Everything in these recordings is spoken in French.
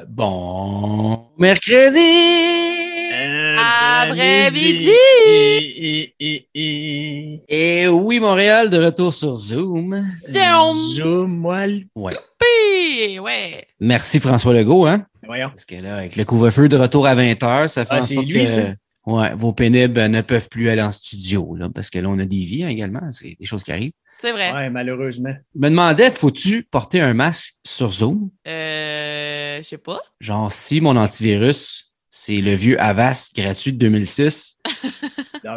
Bon mercredi Après-midi. Et oui, Montréal, de retour sur Zoom. Zoom-moi le Ouais. coupé. Ouais. Merci François Legault, hein? Voyons. Parce que là, avec le couvre-feu de retour à 20h, ça fait en c'est sorte lui, que ça? ouais, vos pénibles ne peuvent plus aller en studio, là, parce que là, on a des vies hein, également. C'est des choses qui arrivent. C'est vrai. Ouais, malheureusement. Je me demandais, faut-tu porter un masque sur Zoom? Je sais pas. Genre, si mon antivirus, c'est le vieux Avast gratuit de 2006,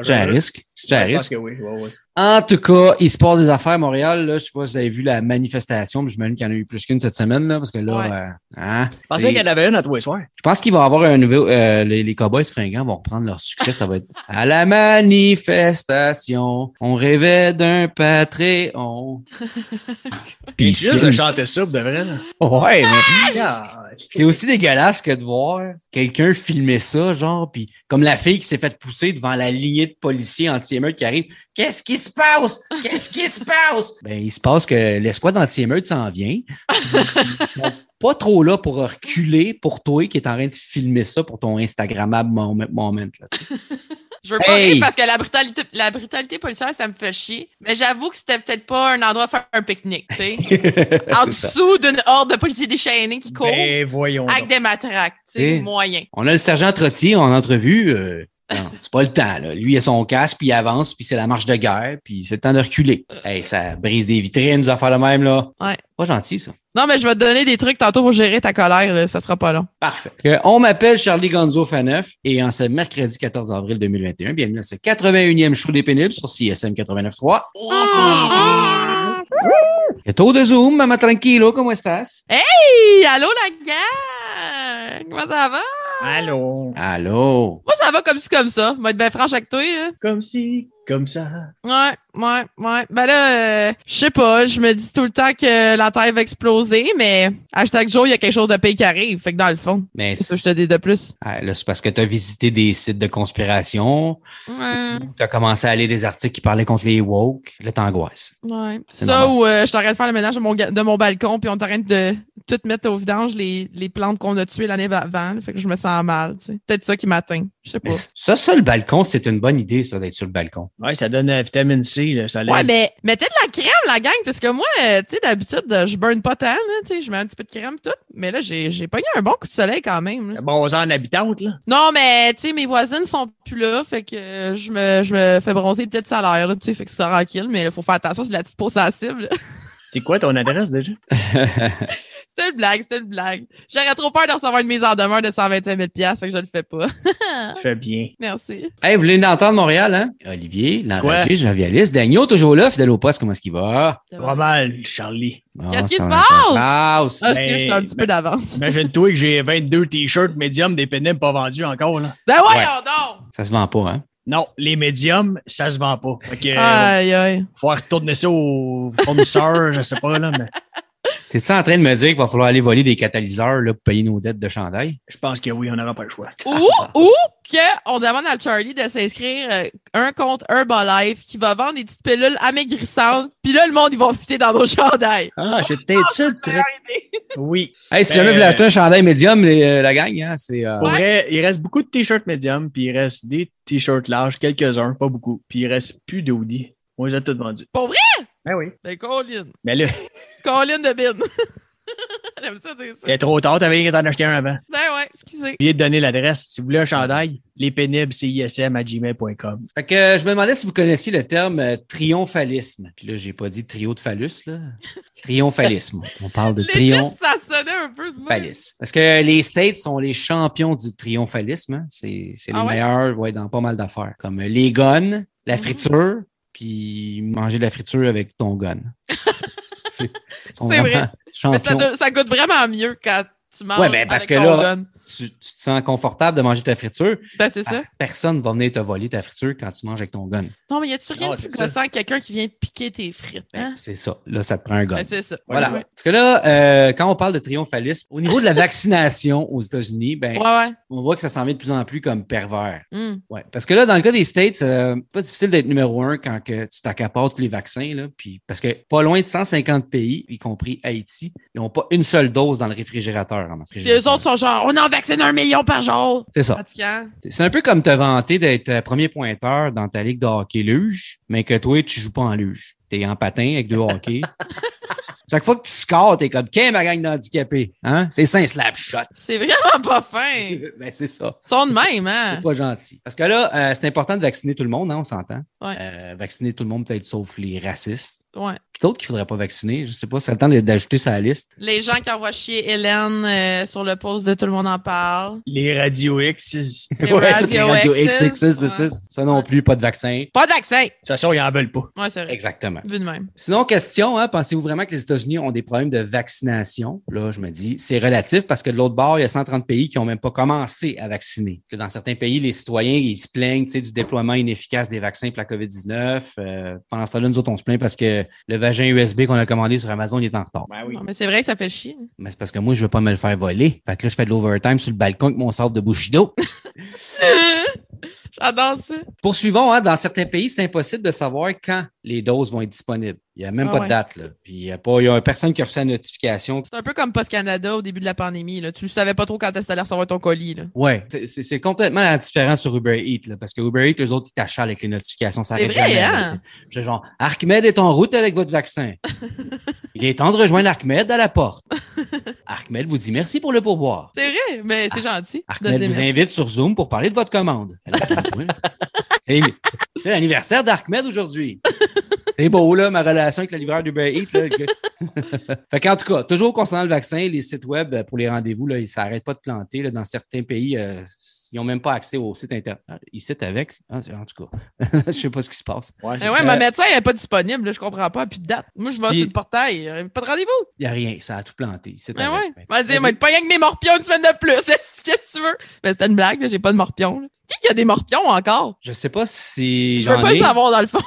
c'est un risque. C'est un Je pense risque. que oui. Ouais. En tout cas, il se passe des affaires Montréal. Là, je sais pas si vous avez vu la manifestation, mais j'imagine qu'il y en a eu plus qu'une cette semaine, là, parce que là, Ouais. Je pensais qu'il y en avait une à tous les soirs. je pense qu'il va y avoir un nouveau. Les Cowboys fringants vont reprendre leur succès. Ça va être à la manifestation. On rêvait d'un Patreon. Puis Puis juste de chanter ça pour de vrai. Là. ouais, mais Ah, c'est aussi dégueulasse que de voir quelqu'un filmer ça, genre, puis comme la fille qui s'est faite pousser devant la lignée de policiers anti-émeutes qui arrivent. Qu'est-ce qui se passe? Qu'est-ce qui se passe? Ben, il se passe que l'escouade anti-émeute s'en vient. Ils sont pas trop là pour reculer pour toi qui est en train de filmer ça pour ton Instagrammable moment. Là, tu sais. Je veux pas Hey! rire parce que la brutalité policière, ça me fait chier. Mais j'avoue que c'était peut-être pas un endroit à faire un pique-nique, tu sais. En C'est ça. dessous d'une horde de policiers déchaînés qui courent ben voyons. avec donc. des matraques, tu T'sais. sais, moyen. On a le sergent Trottier en entrevue. Non, c'est pas le temps. Là. Lui, il a son casque, puis il avance, puis c'est la marche de guerre, puis c'est le temps de reculer. Hey, ça brise des vitrines, nous affaires le même, là. Ouais. Pas gentil, ça. Non, mais je vais te donner des trucs tantôt pour gérer ta colère, là, ça sera pas long. Parfait. On m'appelle Charlie Gonzo Faneuf et en ce mercredi 14 avril 2021, bienvenue à ce 81e show des pénibles sur CSM 89.3. Le tour de Zoom, mamma tranquilo, comment estás? Hey, allô la gang! Comment ça va? Allô. Allô? Moi, ça va comme ci, comme ça. Je vais être bien franche avec toi, hein. Comme si, comme ça. Ouais. Ben là, je sais pas, je me dis tout le temps que la Terre va exploser, mais à chaque jour, il y a quelque chose de pire qui arrive. Fait que dans le fond, Mais c'est ça que je te dis de plus. Ah, là, c'est parce que tu as visité des sites de conspiration, Ouais. tu as commencé à lire des articles qui parlaient contre les woke, là, t'angoisses. Ouais. C'est Ça normal. ou je t'arrête de faire le ménage de mon balcon, puis on t'arrête de tout mettre au vidange les plantes qu'on a tuées l'année avant. Là, fait que je me sens mal, tu sais. Peut-être ça qui m'atteint. Je sais pas. Mais ça, le balcon, c'est une bonne idée, ça, d'être sur le balcon. Ouais, ça donne la vitamine C, là, ça l'aide. Ouais, mais mettez de la crème, la gang, parce que moi, tu sais, d'habitude, je burn pas tant, là, tu sais, je mets un petit peu de crème tout. Mais là, j'ai pogné un bon coup de soleil quand même. Là. Bon, en habitante, là. Non, mais tu sais, mes voisines sont plus là, fait que je me fais bronzer peut-être salaire, là, tu sais, fait que c'est tranquille, mais il faut faire attention, c'est de la petite peau sensible. C'est quoi ton adresse déjà? C'était une blague. J'aurais trop peur de recevoir une mise en demeure de 125 000 $, fait que je le fais pas. Tu fais bien. Merci. Hey, vous venez d'entendre Montréal, hein? Olivier, l'enragé, jovialiste. Dagno, toujours là, fidèle au poste, comment est-ce qu'il va? Pas mal, Charlie. Bon, Qu'est-ce qui ça se va, passe? ça Ah, je suis un petit peu d'avance. Imagine-toi que j'ai 22 t-shirts médiums des pénibles pas vendus encore, là. Ben voyons donc! Ça se vend pas, hein? Non, les médiums, ça se vend pas. Fait que, Aïe, aïe. faut retourner ça au fournisseur, je sais pas, là, mais T'es-tu en train de me dire qu'il va falloir aller voler des catalyseurs là, pour payer nos dettes de chandail? je pense que oui, on n'aura pas le choix. Ou qu'on demande à Charlie de s'inscrire un compte Herbalife qui va vendre des petites pilules amaigrissantes. Puis là, le monde, ils vont fitter dans nos chandails. Ah, c'est peut-être ça le truc. Oui. Hey, si Ben, jamais vous voulez acheter un chandail médium, la gang, hein, c'est... Pour vrai, il reste beaucoup de t-shirts médiums, puis il reste des t-shirts larges, quelques-uns, pas beaucoup. Puis il reste plus de hoodies. On les a tous vendus. Pour vrai? Ben oui. Ben, Colin. Mais là, Colin de bin. J'aime ça dire ça. c'est trop tard, t'avais rien qu'à t'en acheter un avant. Ben ouais, excusez. J'ai oublié de donner l'adresse. Si vous voulez un chandail, lespénibles, c'est ism@gmail.com. Fait que je me demandais si vous connaissiez le terme triomphalisme. Puis là, j'ai pas dit trio de phallus, là. Triomphalisme. On parle de Legit, triomphalisme. ça sonnait un peu de moi. Parce que les States sont les champions du triomphalisme. Hein. C'est les Ah ouais? meilleurs ouais, dans pas mal d'affaires. Comme les guns, la friture, puis manger de la friture avec ton gun. Ils sont C'est vraiment vrai. Mais champions. ça goûte vraiment mieux quand tu manges Ouais, ben parce avec que ton là, gun. tu te sens confortable de manger ta friture, Ben, c'est ça. personne va venir te voler ta friture quand tu manges avec ton gun. Non, mais y a-tu rien Non, de plus c'est ça. gossant que quelqu'un qui vient piquer tes frites? Hein? C'est ça. Là, ça te prend un gun. Ben, c'est ça. Voilà. Ouais. Parce que là, quand on parle de triomphalisme, au niveau de la vaccination aux États-Unis, ben, Ouais. on voit que ça s'en vient de plus en plus comme pervers. Hum. Ouais. Parce que là, dans le cas des States, c'est pas difficile d'être numéro 1 quand que tu t'accapares tous les vaccins. Là, puis, parce que pas loin de 150 pays, y compris Haïti, ils n'ont pas une seule dose dans le réfrigérateur. Puis eux autres sont genre, on en vaccine 1 million par jour. C'est ça. Fatigant. C'est un peu comme te vanter d'être premier pointeur dans ta ligue de hockey luge, mais que toi, tu joues pas en luge. T'es en patin avec 2 hockey. Chaque fois que tu scores, t'es comme, qu'est ma gang d'handicapés? Hein? C'est ça un slap shot. C'est vraiment pas fin. Ben, c'est ça. Ils sont de même, hein? C'est pas gentil. Parce que là, c'est important de vacciner tout le monde, hein, on s'entend. Ouais. Vacciner tout le monde, peut-être sauf les racistes. Ouais. Puis d'autres qu'il ne faudrait pas vacciner, je sais pas, c'est le temps d'ajouter ça à la liste. Les gens qui envoient chier Hélène sur le post de Tout le monde en parle. Les Radio X. De Les Ouais, Radio toutes les radios X's. XXX, ça non plus, pas de vaccin. Pas de vaccin. toute façon, ils en veulent pas. Ouais, c'est vrai. Exactement. Vu de même. Sinon, question, hein, pensez-vous vraiment que les États-Unis ont des problèmes de vaccination? Là, je me dis, c'est relatif parce que de l'autre bord, il y a 130 pays qui n'ont même pas commencé à vacciner. Dans certains pays, les citoyens, ils se plaignent du déploiement inefficace des vaccins pour la COVID-19. Pendant ce temps-là, nous autres, on se plaint parce que le vagin USB qu'on a commandé sur Amazon, il est en retard. Ben oui. Non, mais c'est vrai que ça fait chier. Mais c'est parce que moi, je veux pas me le faire voler. Fait que là, je fais de l'overtime sur le balcon avec mon sabre de Bushido. J'adore ça. Poursuivons, hein, dans certains pays, c'est impossible de savoir quand les doses vont être disponibles. Il n'y a même Ah pas ouais. de date. Là. Puis il y a personne qui a reçu la notification. C'est un peu comme Post Canada au début de la pandémie. Là. Tu ne savais pas trop quand est-ce que tu allais recevoir ton colis. Là. Ouais, c'est complètement différent sur Uber Eats, là, parce que Uber Eats, eux autres, ils t'achalent avec les notifications. Ça C'est arrête vrai, jamais, hein? là. C'est genre, Archmed est en route avec votre vaccin. Il est temps de rejoindre Archmed à la porte. Archmed vous dit merci pour le pourboire. C'est vrai, mais c'est gentil. de Archmed dire vous merci. invite sur Zoom pour parler de votre commande. C'est l'anniversaire d'Archmed aujourd'hui. C'est beau, là, ma relation avec le livreur d'Uber Eats. Là. Fait qu'en tout cas, toujours concernant le vaccin, les sites web pour les rendez-vous, là, ils ne s'arrêtent pas de planter. Là. Dans certains pays, ils n'ont même pas accès au site Internet. Ils citent avec. En tout cas, je ne sais pas ce qui se passe. Ouais, Mais ouais, ma médecin n'est pas disponible. Là, je comprends pas. Puis de date. Moi, je vais Puis- sur le portail. Pas de rendez-vous. Il n'y a rien, ça a tout planté. Ils citent Mais avec. ouais. Vas-y, moi, pas rien que mes morpions une semaine de plus. Qu'est-ce que tu veux? Ben, c'était une blague. Là, j'ai pas de morpions. Là. Qui a des morpions encore? Je ne sais pas si Je veux j'en pas le ai, savoir dans le fond.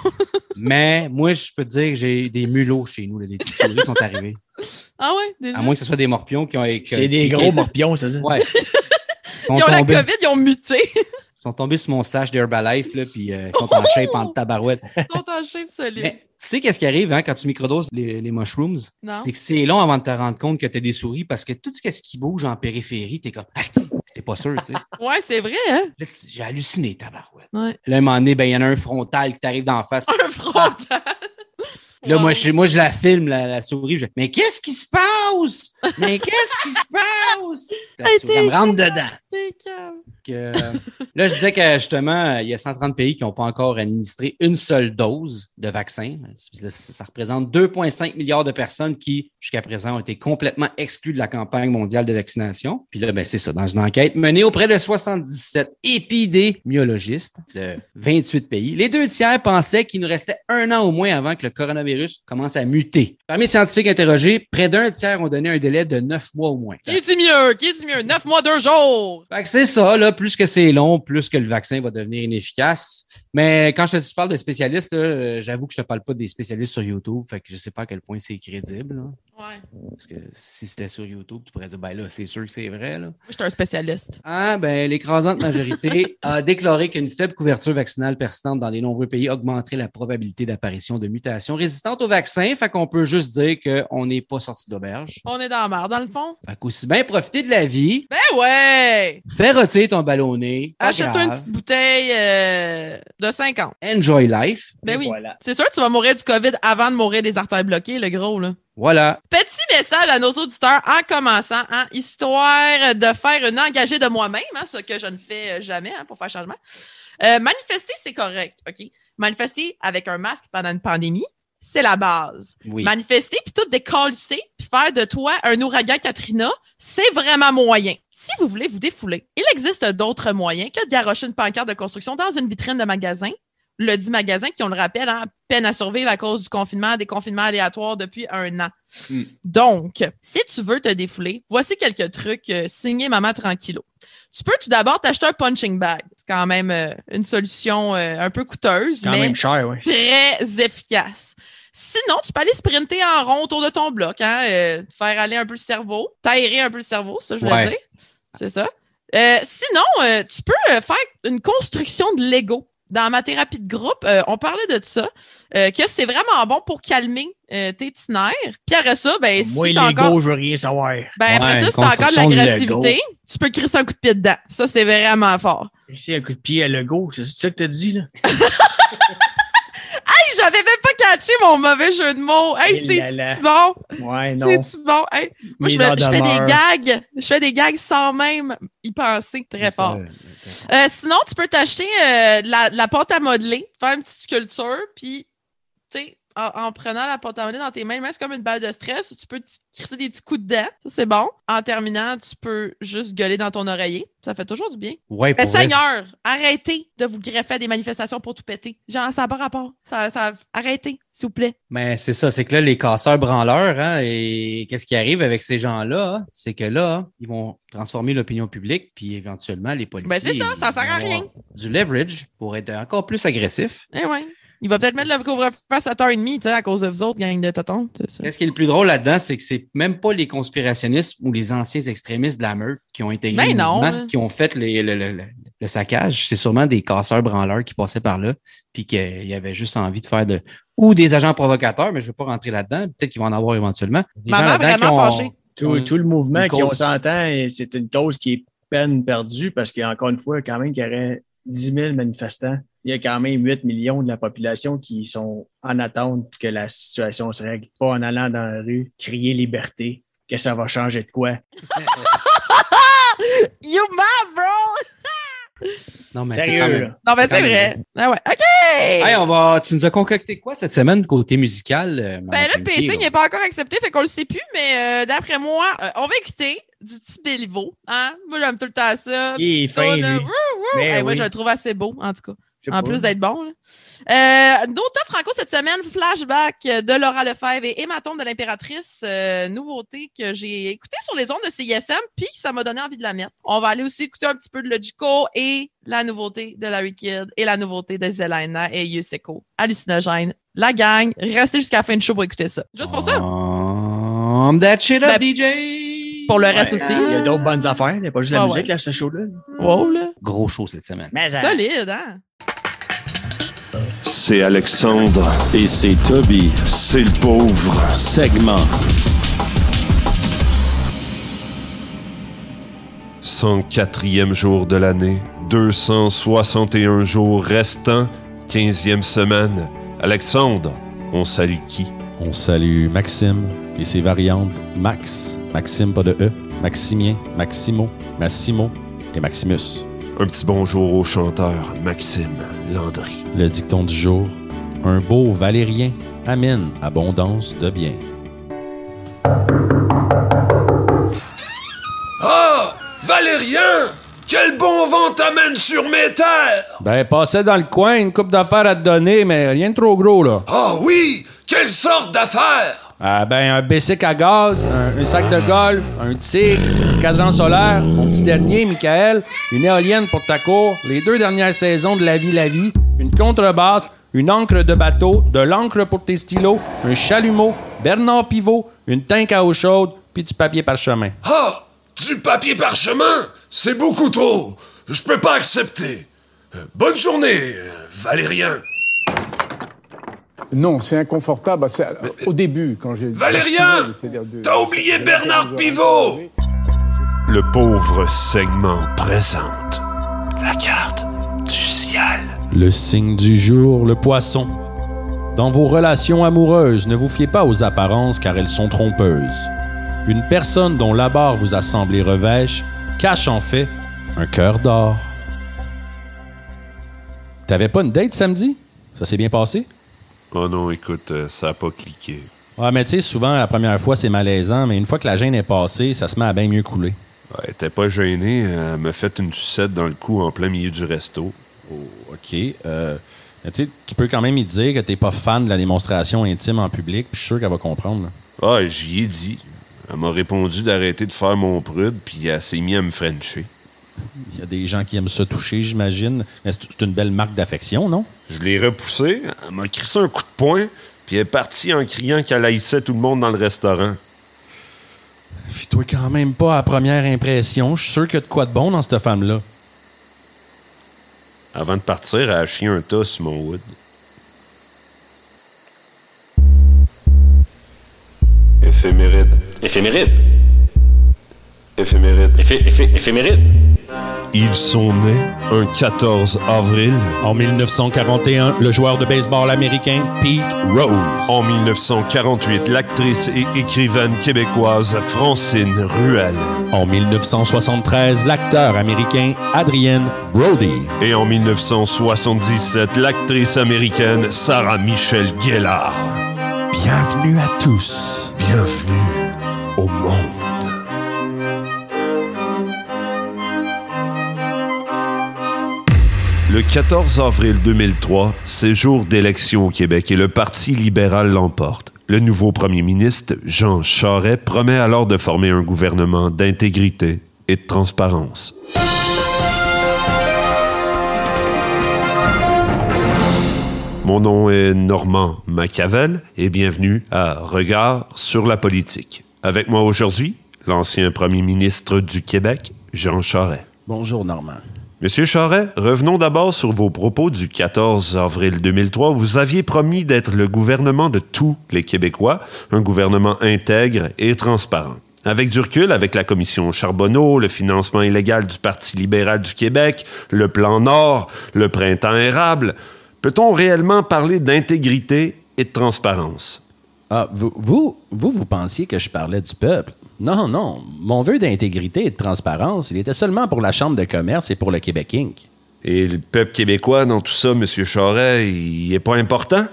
mais moi, je peux te dire que j'ai des mulots chez nous. Là, des petites souris sont arrivés. Ah ouais, déjà. À moins que ce soit des morpions qui ont... C'est des gros morpions, ça. Ouais. Ils ont la COVID, ils ont muté. Ils sont tombés sur mon stash d'Herbalife, là, puis ils sont en shape en tabarouette. Ils sont en chef solide. Mais tu sais qu'est-ce qui arrive quand tu microdoses les mushrooms? Non. C'est que c'est long avant de te rendre compte que tu as des souris parce que tout ce qui bouge en périphérie, t'es comme « Asti! » T'es pas sûr, tu sais. Ouais, c'est vrai, hein? Là, j'ai halluciné, tabarouette. Ouais. Là, à un moment donné, ben, il y en a un frontal qui t'arrive d'en face. Un frontal. Là, Wow. moi, je la filme, la souris. Mais qu'est-ce qui se passe? Mais qu'est-ce qui se passe? Là, Hey, tu me rentre dedans. T'es calme. Que, là, je disais que justement, il y a 130 pays qui n'ont pas encore administré une seule dose de vaccin. Ça représente 2,5 milliards de personnes qui, jusqu'à présent, ont été complètement exclues de la campagne mondiale de vaccination. Puis là, ben, c'est ça. Dans une enquête menée auprès de 77 épidémiologistes de 28 pays, les 2 tiers pensaient qu'il nous restait 1 an au moins avant que le coronavirus commence à muter. Parmi les scientifiques interrogés, près d'1 tiers ont donné un délai de 9 mois au moins. Qui dit mieux? Qui dit mieux? 9 mois, 2 jours. Fait que c'est ça, là, plus que c'est long, plus que le vaccin va devenir inefficace. Mais quand je parle de spécialistes, là, j'avoue que je te parle pas des spécialistes sur YouTube, fait que je sais pas à quel point c'est crédible. Là. Ouais. Parce que si c'était sur YouTube, tu pourrais dire, ben là, c'est sûr que c'est vrai. Là. Moi, je suis un spécialiste. Ah, ben, l'écrasante majorité a déclaré qu'une faible couverture vaccinale persistante dans les nombreux pays augmenterait la probabilité d'apparition de mutations résistantes au vaccin. Fait qu'on peut juste dire qu'on n'est pas sorti d'auberge. On est dans la merde, dans le fond. Fait qu'aussi bien profiter de la vie, Ben ouais! fais retirer ton ballonné. pas Achète-toi une grave. petite bouteille de 50. Enjoy life. Ben Et oui. voilà. C'est sûr que tu vas mourir du COVID avant de mourir des artères bloquées, le gros, là. Voilà. Petit message à nos auditeurs en commençant, hein, histoire de faire une engagée de moi-même, hein, ce que je ne fais jamais hein, pour faire changement. Manifester, c'est correct, OK? Manifester avec un masque pendant une pandémie, c'est la base. Oui. Manifester, puis tout décalisser, puis faire de toi un ouragan Katrina, c'est vraiment moyen. Si vous voulez vous défouler, il existe d'autres moyens que de garrocher une pancarte de construction dans une vitrine de magasin. Le dit magasin qui, on le rappelle, hein, peine à survivre à cause du confinement, des confinements aléatoires depuis 1 an. Mm. Donc, si tu veux te défouler, voici quelques trucs signés Maman Tranquillo. Tu peux tout d'abord t'acheter un punching bag. C'est quand même une solution un peu coûteuse, Quand mais même cher, oui. très efficace. Sinon, tu peux aller sprinter en rond autour de ton bloc, faire aller un peu le cerveau, t'aérer un peu le cerveau, ça je voulais dire. C'est ça. Sinon, tu peux faire une construction de Lego. Dans ma thérapie de groupe, on parlait de ça, que c'est vraiment bon pour calmer tes petits nerfs. Puis après ça, ben, Moi, si les t'as encore... je veux rien savoir. Ben, après ça, si t'as encore de construction de l'agressivité, tu peux crisser un coup de pied dedans. Ça, c'est vraiment fort. Ici, un coup de pied à Lego, c'est ça que t'as dit, là? Hey, j'avais même pas catché mon mauvais jeu de mots. Hey, c'est-tu bon? Ouais, non. C'est-tu bon? Hey, moi, je fais des gags. Je fais des gags sans même y penser très fort. Sinon, tu peux t'acheter la pâte à modeler, faire une petite sculpture, puis, tu sais, en prenant la pâte à modeler dans tes mains, c'est comme une balle de stress où tu peux crisser des petits coups dedans. Ça, c'est bon. En terminant, tu peux juste gueuler dans ton oreiller. Ça fait toujours du bien. Ouais, mais Seigneur, arrêtez de vous greffer à des manifestations pour tout péter. Genre, ça n'a pas rapport. Arrêtez, s'il vous plaît. Mais c'est ça, c'est que là, les casseurs branleurs, et qu'est-ce qui arrive avec ces gens-là, c'est que là, ils vont transformer l'opinion publique, puis éventuellement, les policiers... Ben c'est ça sert à rien. Du leverage pour être encore plus agressif. Eh ouais. Il va peut-être mettre le couvre-feu à 7h30, à cause de vous autres, gang de totons. Qu'est-ce qui est le plus drôle là-dedans, c'est que c'est même pas les conspirationnistes ou les anciens extrémistes de la meute qui ont intégré le mouvement, qui ont fait le saccage. C'est sûrement des casseurs branleurs qui passaient par là, puis qu'ils avaient juste envie de faire ou des agents provocateurs, mais je ne veux pas rentrer là-dedans. Peut-être qu'ils vont en avoir éventuellement. Maman vraiment fâchée. Tout le mouvement on s'entend, c'est une cause qui est peine perdue parce qu'il y a encore une fois, quand même, qu'il y aurait 10 000 manifestants. Il y a quand même 8 millions de la population qui sont en attente que la situation se règle. Pas en allant dans la rue, crier liberté, que ça va changer de quoi. You mad, bro! Non, mais sérieux, c'est quand même... Non, mais c'est vrai. Ah ouais. OK! Hey, tu nous as concocté quoi cette semaine côté musical? Ben là, le pacing n'est pas encore accepté, fait qu'on le sait plus, mais d'après moi, on va écouter du petit Béliveau. Hein? Moi, j'aime tout le temps ça. Il est fin, lui. Moi, je le trouve assez beau, en tout cas. En plus d'être bon. Nota Franco cette semaine, flashback de Laura Lefebvre et Hématome de l'Impératrice, nouveauté que j'ai écoutée sur les ondes de CISM, puis ça m'a donné envie de la mettre. On va aller aussi écouter un petit peu de Logico et la nouveauté de Larry Kidd et la nouveauté de Zelina et Yuseko. Hallucinogène. La gang, restez jusqu'à la fin du show pour écouter ça. Juste pour ça. That shit up, DJ! Pour le reste aussi. Il y a d'autres bonnes affaires. Il n'y a pas juste la musique, là, ce show-là. Wow, là. Gros show cette semaine. Solide, hein? C'est Alexandre. Et c'est Toby. C'est le pauvre. Segment. 104e jour de l'année. 261 jours restants. 15e semaine. Alexandre, on salue qui? On salue Maxime et ses variantes Max, Maxime pas de E, Maximien, Maximo, Massimo et Maximus. Un petit bonjour au chanteur Maxime Landry. Le dicton du jour, un beau valérien amène abondance de bien. Ah! Valérien! Quel bon vent t'amène sur mes terres! Ben, passais dans le coin, une coupe d'affaires à te donner, mais rien de trop gros, là. Ah oui! Quelle sorte d'affaires! Un bicycle à gaz, un sac de golf, un tigre, un cadran solaire, mon petit dernier, Michael, une éolienne pour ta cour, les 2 dernières saisons de La Vie, une contrebasse, une encre de bateau, de l'encre pour tes stylos, un chalumeau, Bernard Pivot, une tank à eau chaude, puis du papier parchemin. Ah! Du papier parchemin? C'est beaucoup trop! Je peux pas accepter! Bonne journée, Valérien! Non, c'est inconfortable. Au début, quand j'ai... Valérien! T'as oublié Bernard Pivot! Le pauvre segment présente la carte du ciel. Le signe du jour, le poisson. Dans vos relations amoureuses, ne vous fiez pas aux apparences car elles sont trompeuses. Une personne dont l'abord vous a semblé revêche cache en fait un cœur d'or. T'avais pas une date samedi? Ça s'est bien passé? Oh non, écoute, ça a pas cliqué. Ouais, mais tu sais, souvent, la première fois, c'est malaisant, mais une fois que la gêne est passée, ça se met à bien mieux couler. Ouais, t'es pas gêné, elle m'a fait une sucette dans le cou en plein milieu du resto. Oh, OK. Mais tu sais, tu peux quand même y dire que t'es pas fan de la démonstration intime en public, puis je suis sûr qu'elle va comprendre. Là. Ah, j'y ai dit. Elle m'a répondu d'arrêter de faire mon prude, puis elle s'est mise à me frencher. Il y a des gens qui aiment ça toucher, j'imagine. Mais c'est une belle marque d'affection, non? Je l'ai repoussée, elle m'a crissé un coup de poing, puis elle est partie en criant qu'elle haïssait tout le monde dans le restaurant. Fie-toi quand même pas à première impression. Je suis sûr qu'il y a de quoi de bon dans cette femme-là. Avant de partir, elle a chié un tas sur mon wood. Éphéméride. Éphéméride. Éphéméride. Éphéméride. Ils sont nés un 14 avril. En 1941, le joueur de baseball américain Pete Rose. En 1948, l'actrice et écrivaine québécoise Francine Ruel. En 1973, l'acteur américain Adrien Brody. Et en 1977, l'actrice américaine Sarah Michelle Gellar. Bienvenue à tous. Bienvenue au monde. Le 14 avril 2003, c'est jour d'élection au Québec et le Parti libéral l'emporte. Le nouveau premier ministre, Jean Charest, promet alors de former un gouvernement d'intégrité et de transparence. Mon nom est Normand Machiavel et bienvenue à Regard sur la politique. Avec moi aujourd'hui, l'ancien premier ministre du Québec, Jean Charest. Bonjour, Normand. Monsieur Charest, revenons d'abord sur vos propos du 14 avril 2003. Vous aviez promis d'être le gouvernement de tous les Québécois, un gouvernement intègre et transparent. Avec du recul, avec la commission Charbonneau, le financement illégal du Parti libéral du Québec, le plan Nord, le printemps érable, peut-on réellement parler d'intégrité et de transparence? Ah, vous pensiez que je parlais du peuple? Non. Mon vœu d'intégrité et de transparence, il était seulement pour la Chambre de commerce et pour le Québec Inc. Et le peuple québécois dans tout ça, Monsieur Charest, il est pas important?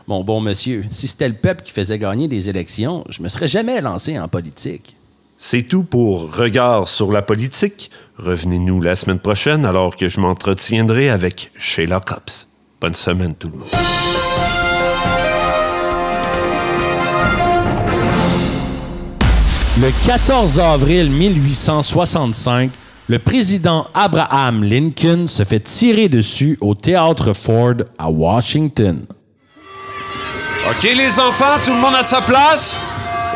Mon bon monsieur, si c'était le peuple qui faisait gagner des élections, je me serais jamais lancé en politique. C'est tout pour Regard sur la politique. Revenez-nous la semaine prochaine alors que je m'entretiendrai avec Sheila Copps. Bonne semaine tout le monde. Le 14 avril 1865, le président Abraham Lincoln se fait tirer dessus au Théâtre Ford à Washington. OK, les enfants, tout le monde à sa place?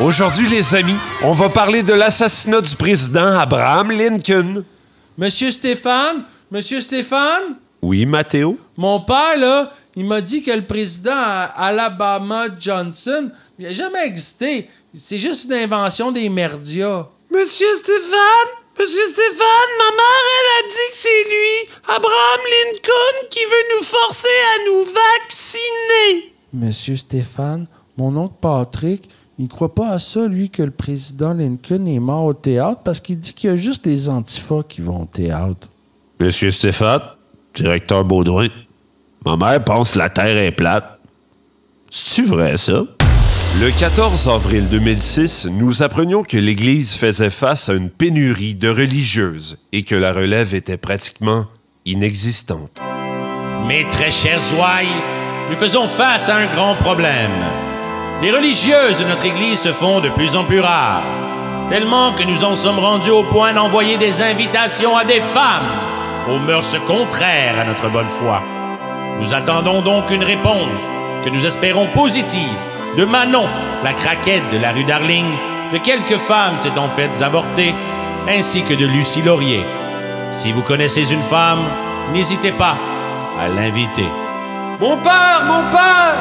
Aujourd'hui, les amis, on va parler de l'assassinat du président Abraham Lincoln. Monsieur Stéphane? Oui, Mathéo? Mon père, là, il m'a dit que le président Alabama Johnson, il n'a jamais existé. C'est juste une invention des merdias. Monsieur Stéphane, ma mère, elle a dit que c'est lui, Abraham Lincoln, qui veut nous forcer à nous vacciner. Monsieur Stéphane, mon oncle Patrick, il croit pas à ça, lui, que le président Lincoln est mort au théâtre parce qu'il dit qu'il y a juste des antifas qui vont au théâtre. Monsieur Stéphane, directeur Baudouin, ma mère pense que la Terre est plate. C'est-tu vrai, ça? Le 14 avril 2006, nous apprenions que l'Église faisait face à une pénurie de religieuses et que la relève était pratiquement inexistante. Mes très chers ouailles, nous faisons face à un grand problème. Les religieuses de notre Église se font de plus en plus rares, tellement que nous en sommes rendus au point d'envoyer des invitations à des femmes aux mœurs contraires à notre bonne foi. Nous attendons donc une réponse que nous espérons positive de Manon, la craquette de la rue Darling, de quelques femmes s'étant faites avorter, ainsi que de Lucie Laurier. Si vous connaissez une femme, n'hésitez pas à l'inviter. Mon père,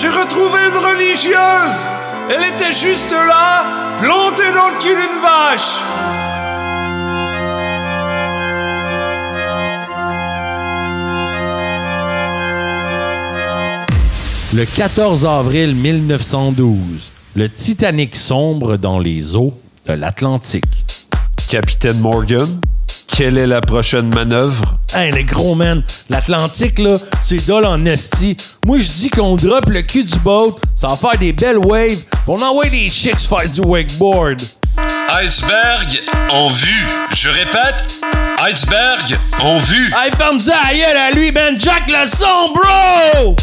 j'ai retrouvé une religieuse. Elle était juste là, plantée dans le cul d'une vache. Le 14 avril 1912, le Titanic sombre dans les eaux de l'Atlantique. Capitaine Morgan, quelle est la prochaine manœuvre? Hey, les gros man, l'Atlantique, là, c'est dole en esti. Moi, je dis qu'on drop le cul du boat, ça va faire des belles waves, pis on envoie des chicks faire du wakeboard. Iceberg en vue. Je répète, iceberg en vue. Hey, ferme ça à gueule à lui, man. Jack le son, bro!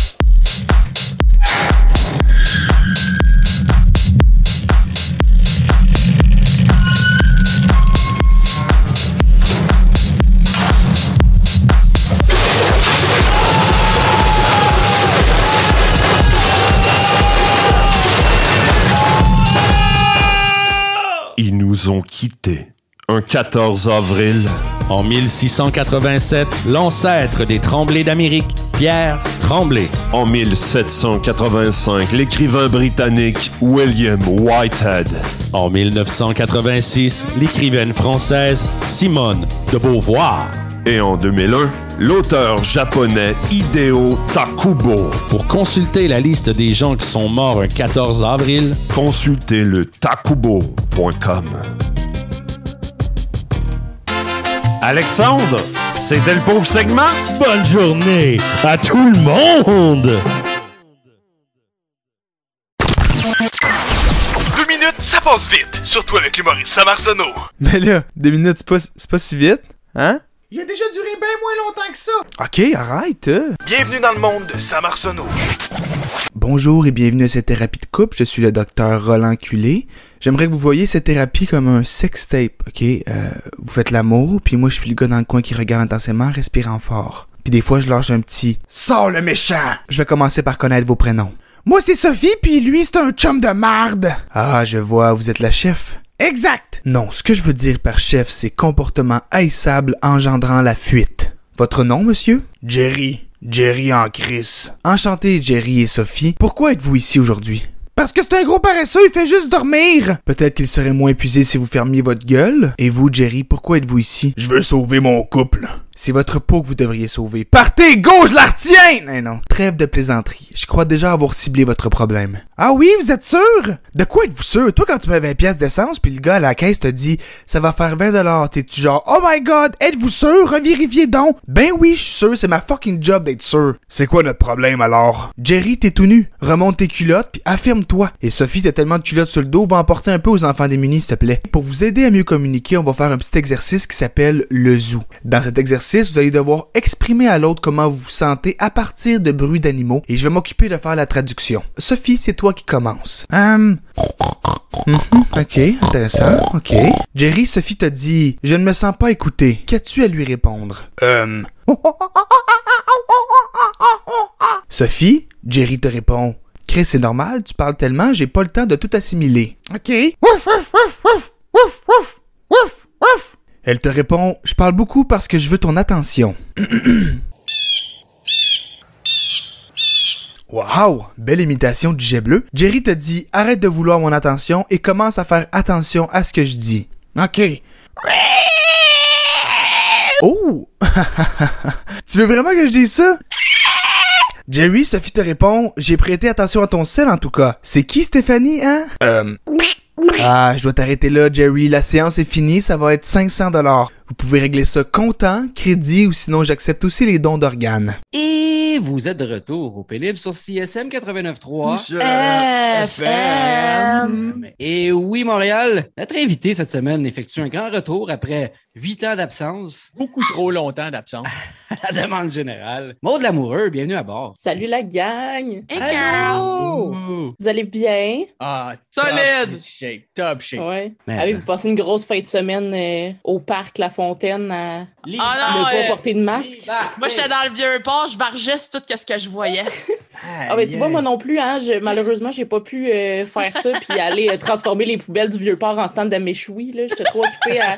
nous ont quittés un 14 avril. En 1687, l'ancêtre des Tremblay d'Amérique, Pierre Tremblay. En 1785, l'écrivain britannique William Whitehead. En 1986, l'écrivaine française Simone de Beauvoir. Et en 2001, l'auteur japonais Hideo Takubo. Pour consulter la liste des gens qui sont morts un 14 avril, consultez le takubo.com. Alexandre, c'était le pauvre segment. Bonne journée à tout le monde. 2 minutes, ça passe vite. Surtout avec l'humoriste Sam Arsenault. Mais là, 2 minutes, c'est pas si vite, hein? Il a déjà duré bien moins longtemps que ça. Ok, arrête. Bienvenue dans le monde de Sam Arsenault. Bonjour et bienvenue à cette thérapie de couple. Je suis le docteur Roland Culé. J'aimerais que vous voyiez cette thérapie comme un sextape, ok? Vous faites l'amour, puis moi je suis le gars dans le coin qui regarde intensément, respirant fort. Puis des fois je lâche un petit « Sors le méchant! » Je vais commencer par connaître vos prénoms. Moi c'est Sophie, puis lui c'est un chum de marde. Ah, je vois, vous êtes la chef. Exact! Non, ce que je veux dire par chef, c'est comportement haïssable engendrant la fuite. Votre nom, monsieur? Jerry. Jerry en crise. Enchanté, Jerry et Sophie. Pourquoi êtes-vous ici aujourd'hui? Parce que c'est un gros paresseux, il fait juste dormir. Peut-être qu'il serait moins épuisé si vous fermiez votre gueule. Et vous, Jerry, pourquoi êtes-vous ici? Je veux sauver mon couple. C'est votre peau que vous devriez sauver. Partez, go, je la retiens! Mais non, trêve de plaisanterie. Je crois déjà avoir ciblé votre problème. Ah oui, vous êtes sûr? De quoi êtes-vous sûr? Toi, quand tu mets 20 pièces d'essence, puis le gars à la caisse te dit « Ça va faire 20$. » T'es-tu genre « Oh my god, êtes-vous sûr? Revérifiez donc! » Ben oui, je suis sûr, c'est ma fucking job d'être sûr. C'est quoi notre problème alors? Jerry, t'es tout nu. Remonte tes culottes, puis affirme-toi. Et Sophie, t'as tellement de culottes sur le dos, va en porter un peu aux enfants démunis, s'il te plaît. Pour vous aider à mieux communiquer, on va faire un petit exercice qui s'appelle le zoo. Dans cet exercice, vous allez devoir exprimer à l'autre comment vous vous sentez à partir de bruits d'animaux, et je vais m'occuper de faire la traduction. Sophie, c'est toi qui commence. Ok, intéressant, ok. Jerry, Sophie t'a dit « Je ne me sens pas écouté ». Qu'as-tu à lui répondre? Sophie, Jerry te répond « Chris, c'est normal, tu parles tellement, j'ai pas le temps de tout assimiler. » Ok. Wouf, wouf, wouf, wouf, wouf, wouf, wouf, wouf. Elle te répond « Je parle beaucoup parce que je veux ton attention. » Wow! Belle imitation du jet bleu. Jerry te dit « Arrête de vouloir mon attention et commence à faire attention à ce que je dis. » Ok. Oh! Tu veux vraiment que je dise ça? Jerry, Sophie te répond « J'ai prêté attention à ton sel en tout cas. C'est qui Stéphanie, hein? » Ah, je dois t'arrêter là, Jerry. La séance est finie, ça va être 500$. Vous pouvez régler ça comptant, crédit ou sinon j'accepte aussi les dons d'organes. Et vous êtes de retour au pénible sur CSM 89.3 FM. Et oui, Montréal, notre invité cette semaine effectue un grand retour après 8 ans d'absence. Beaucoup trop longtemps d'absence. À la demande générale. Maud Lamoureux, bienvenue à bord. Salut la gang! Hey girl! Vous allez bien? Ah, solide! Top shape. Ouais. Mais Avez-vous passé une grosse fin de semaine au parc La Fontaine à ne pas porter de masque? Moi, j'étais dans le vieux port, je vargeais sur tout ce que je voyais. Ah ben tu vois, moi non plus, hein, malheureusement, j'ai pas pu faire ça puis aller transformer les poubelles du vieux port en stand de méchoui, là. J'étais trop occupée à...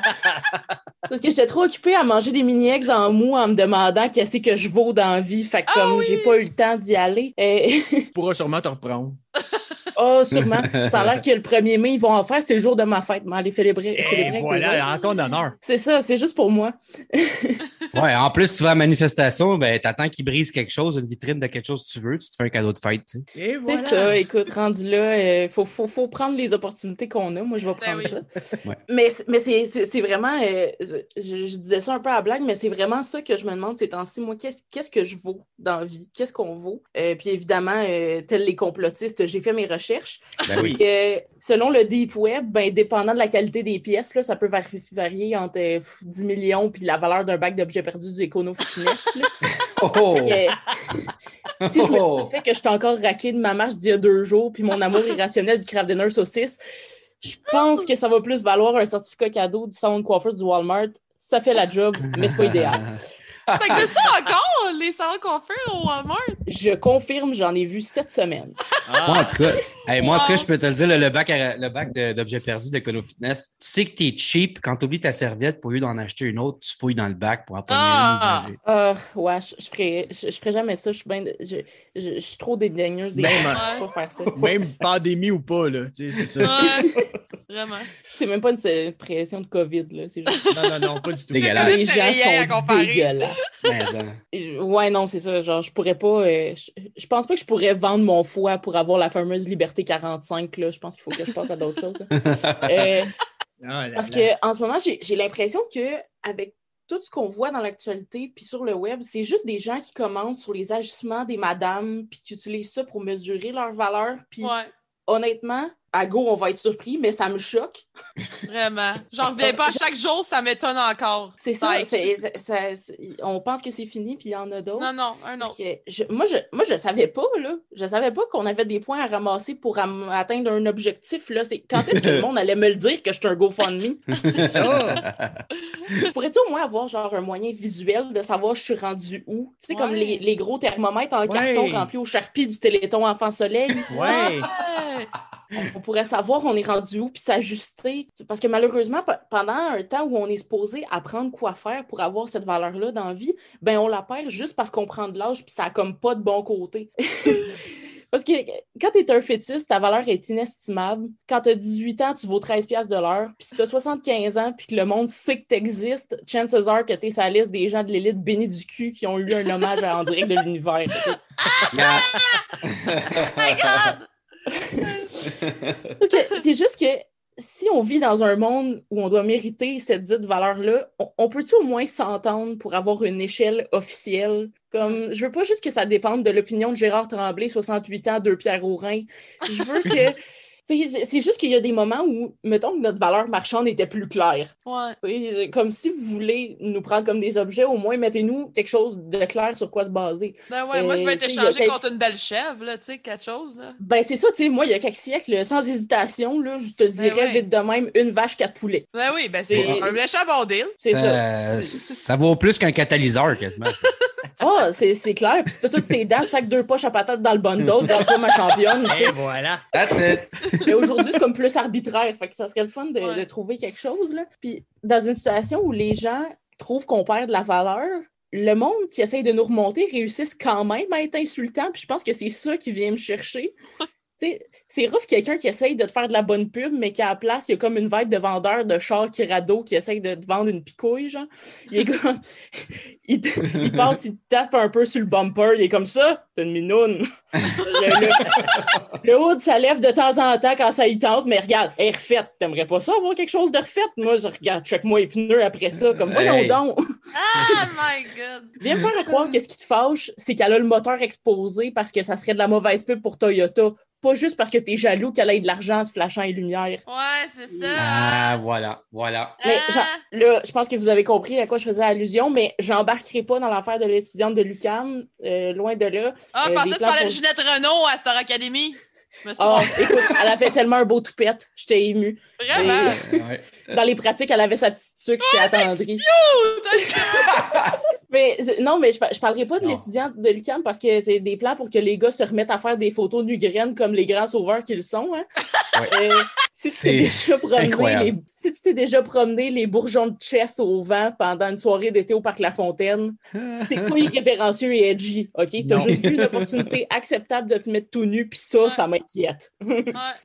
Parce que j'étais trop occupée à manger des mini-eggs en mou en me demandant qu'est-ce que je vaux dans la vie. Fait que comme j'ai pas eu le temps d'y aller... Tu pourras sûrement te reprendre. Oh, sûrement. Ça a l'air que le 1er mai, ils vont en faire, c'est le jour de ma fête. Mais aller célébrer voilà, encore d'honneur. C'est ça, c'est juste pour moi. Ouais, en plus, tu vas à la manifestation, ben, t'attends qu'ils brisent quelque chose, une vitrine de quelque chose que tu veux, tu te fais un cadeau de fête, tu sais. Et voilà. C'est ça, écoute, rendu là, faut prendre les opportunités qu'on a. Moi, je vais prendre ça. Ouais. Mais c'est vraiment, je disais ça un peu à blague, mais c'est vraiment ça que je me demande ces temps-ci. Moi, qu'est-ce que je vaux dans la vie? Qu'est-ce qu'on vaut? Puis évidemment, tels les complotistes, j'ai fait mes recherches. Ben oui. Selon le Deep Web, ben, dépendant de la qualité des pièces, là, ça peut varier entre 10 millions puis la valeur d'un bac d'objets perdus du Econo-Fitness. Si je me fais que je suis encore raqué de ma marche d'il y a 2 jours puis mon amour irrationnel du Kraft Dinner saucisse, je pense que ça va plus valoir un certificat cadeau du salon de coiffeur du Walmart. Ça fait la job, mais c'est pas idéal. Ça existe encore, les salons coiffeurs au Walmart? Je confirme, j'en ai vu cette semaine. Moi, en tout cas, moi, en tout cas, je peux te le dire, le bac d'objets perdus d'Econo-Fitness, tu sais que t'es cheap quand tu oublies ta serviette pour lieu d'en acheter une autre, tu fouilles dans le bac pour en prendre une. Ouais, je ferais jamais ça. Je suis trop dédaigneuse des Même, pas faire ça. Même pandémie ou pas, là. Tu sais, c'est ça. Ouais, vraiment. C'est même pas une pression de COVID, là. C'est juste... Non, pas du tout. Dégueulasse. Les gens sont dégueulasses. Ouais, non, c'est ça. Genre, je pourrais pas... je pense pas que je pourrais vendre mon foie pour avoir la fameuse Liberté 45, là. Je pense qu'il faut que je passe à d'autres choses. Parce que en ce moment, j'ai l'impression que avec tout ce qu'on voit dans l'actualité puis sur le web, c'est juste des gens qui commentent sur les agissements des madames puis qui utilisent ça pour mesurer leur valeur. Puis honnêtement, à go, on va être surpris, mais ça me choque. Vraiment. J'en reviens pas. Chaque jour, ça m'étonne encore. C'est ça. On pense que c'est fini, puis il y en a d'autres. Non, un autre. Moi, je savais pas, là. Je savais pas qu'on avait des points à ramasser pour atteindre un objectif, là. Quand est-ce que le monde allait me le dire que je suis un GoFundMe? C'est ça. Pourrais-tu au moins avoir, genre, un moyen visuel de savoir je suis rendu où? Tu sais, comme les gros thermomètres en carton remplis au Sharpie du Téléthon Enfant Soleil. Ouais. On pourrait savoir on est rendu où puis s'ajuster. Parce que malheureusement, pendant un temps où on est supposé apprendre quoi faire pour avoir cette valeur-là dans la vie, ben on la perd juste parce qu'on prend de l'âge puis ça a comme pas de bon côté. Parce que quand t'es un fœtus, ta valeur est inestimable. Quand t'as 18 ans, tu vaux 13$ de l'heure. Puis si t'as 75 ans puis que le monde sait que t'existes, chances are que t'es sur la liste des gens de l'élite bénis du cul qui ont eu un hommage à André de l'univers. Oh my God! Parce que c'est juste que si on vit dans un monde où on doit mériter cette dite valeur-là, on peut-tu au moins s'entendre pour avoir une échelle officielle? Comme, je veux pas juste que ça dépende de l'opinion de Gérard Tremblay, 68 ans, 2 pierres au rein. Je veux que... C'est juste qu'il y a des moments où, mettons que notre valeur marchande était plus claire. Ouais. Comme si vous voulez nous prendre comme des objets, au moins mettez-nous quelque chose de clair sur quoi se baser. Ben ouais, moi je vais t'échanger contre une belle chèvre, là, tu sais, quelque chose. Là. Ben c'est ça, tu sais, moi il y a quelques siècles, sans hésitation, là, je te dirais vite de même, une vache, 4 poulets. Ben oui, ben c'est un méchant bon deal. C'est ça. Ça vaut plus qu'un catalyseur, quasiment. C'est clair. Puis si t'as toutes tes dents, sac 2 poches à patates dans le bundle, dans toi ma championne. Et voilà. That's it. Mais aujourd'hui, c'est comme plus arbitraire. Fait que ça serait le fun de trouver quelque chose, là. Puis dans une situation où les gens trouvent qu'on perd de la valeur, le monde qui essaye de nous remonter réussissent quand même à être insultant. Puis je pense que c'est ça qui vient me chercher. C'est rough quelqu'un qui essaye de te faire de la bonne pub, mais qu'à la place, il y a comme une vague de vendeurs de chars Kirado qui essayent de te vendre une picouille, genre. Il est comme... il passe, il te tape un peu sur le bumper, il est comme ça, t'as une minoune. Le hood, ça lève de temps en temps quand ça y tente, mais regarde, elle est refaite. T'aimerais pas ça, avoir quelque chose de refait? Moi, je regarde, check-moi les pneus après ça, comme voyons donc. Oh my God! Viens me faire croire que ce qui te fâche, c'est qu'elle a le moteur exposé parce que ça serait de la mauvaise pub pour Toyota. Pas juste parce que t'es jaloux qu'elle ait de l'argent en se flashant les lumières. Ouais, c'est ça. Ah, voilà. Mais là, je pense que vous avez compris à quoi je faisais allusion, mais j'embarquerai pas dans l'affaire de l'étudiante de l'UQAM, loin de là. Ah, je pensais que tu parlais de Ginette Renault à Star Academy. Écoute, elle a fait tellement un beau toupette, j'étais émue. Vraiment? Dans les pratiques, elle avait sa petite sucre, j'étais attendrie. Mais non, mais je parlerai pas de l'étudiante de l'UQAM parce que c'est des plans pour que les gars se remettent à faire des photos nu-graines comme les grands sauveurs qu'ils sont. Hein? Si tu t'es déjà promené les bourgeons de chess au vent pendant une soirée d'été au Parc La Fontaine, t'es pas irrévérencieux et edgy, OK? T'as juste vu une opportunité acceptable de te mettre tout nu, puis ça m'inquiète.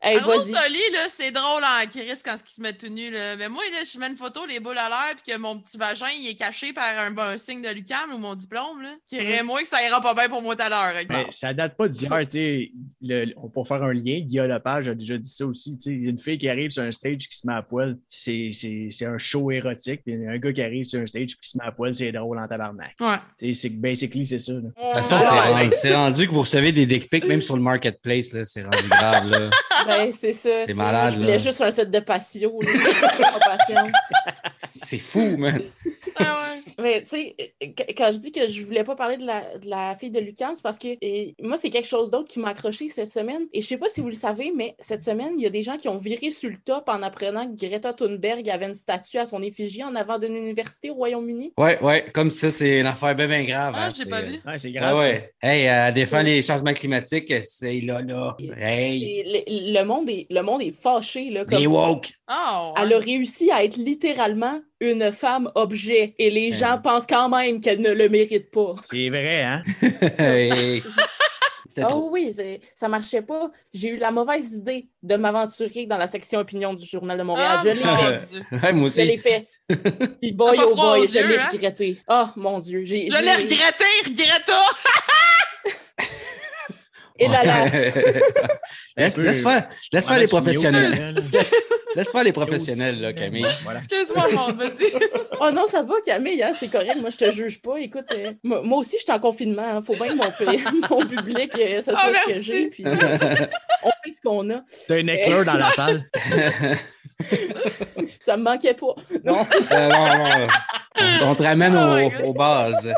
Hey, Soli, là, c'est drôle en crise quand il se met tout nu. Là. Mais moi, là, je mets une photo, les boules à l'air, puis que mon petit vagin, il est caché par un signe de l'UQAM ou mon diplôme, là, qui irait moins que ça ira pas bien pour moi tout à l'heure. Mais ça date pas d'hier, tu sais. On peut faire un lien. Guillaume Lepage a déjà dit ça aussi. Tu sais, une fille qui arrive sur un stage qui se met à poil, c'est un show érotique. Puis un gars qui arrive sur un stage qui se met à poil, c'est drôle en tabarnak. Ouais. Tu sais, basically, c'est ça. Là. De toute façon, c'est rendu que vous recevez des dick pics, même sur le marketplace, là, c'est rendu grave. Là. Ben, c'est ça. C'est malade. Je voulais juste un set de patio. C'est fou, man. Mais tu sais, quand je dis que je voulais pas parler de la fille de Lucam, c'est parce que moi, c'est quelque chose d'autre qui m'a accroché cette semaine. Et je sais pas si vous le savez, mais cette semaine, il y a des gens qui ont viré sur le top en apprenant que Greta Thunberg avait une statue à son effigie en avant d'une université au Royaume-Uni. Ouais, comme ça, c'est une affaire bien grave. Ah, j'ai pas vu. Ouais, c'est grave. Ouais. Hey, elle défend les changements climatiques, c'est là. Hey. Le monde est fâché. Là, comme Les woke. Oh, ouais. Elle a réussi à être littéralement une femme objet et les gens pensent quand même qu'elle ne le mérite pas. C'est vrai, hein? Oh oui, ça marchait pas. J'ai eu la mauvaise idée de m'aventurer dans la section opinion du Journal de Montréal. Je l'ai fait. Ouais, moi aussi. Je l'ai fait. Puis boy, oh boy, je l'ai regretté. Oh mon Dieu. Je l'ai regretté, Greta! Et là. Laisse faire les professionnels. Laisse faire les professionnels, là, Camille. Voilà. Excuse-moi, vas-y. Oh non, ça va, Camille, hein, c'est correct. Moi, je te juge pas. Écoute, moi aussi, je suis en confinement. Hein. Faut bien que mon public, ça soit ce que j'ai. Puis, on fait ce qu'on a. T'as une éclair dans la salle. Ça me manquait pas. Non. On te ramène aux bases.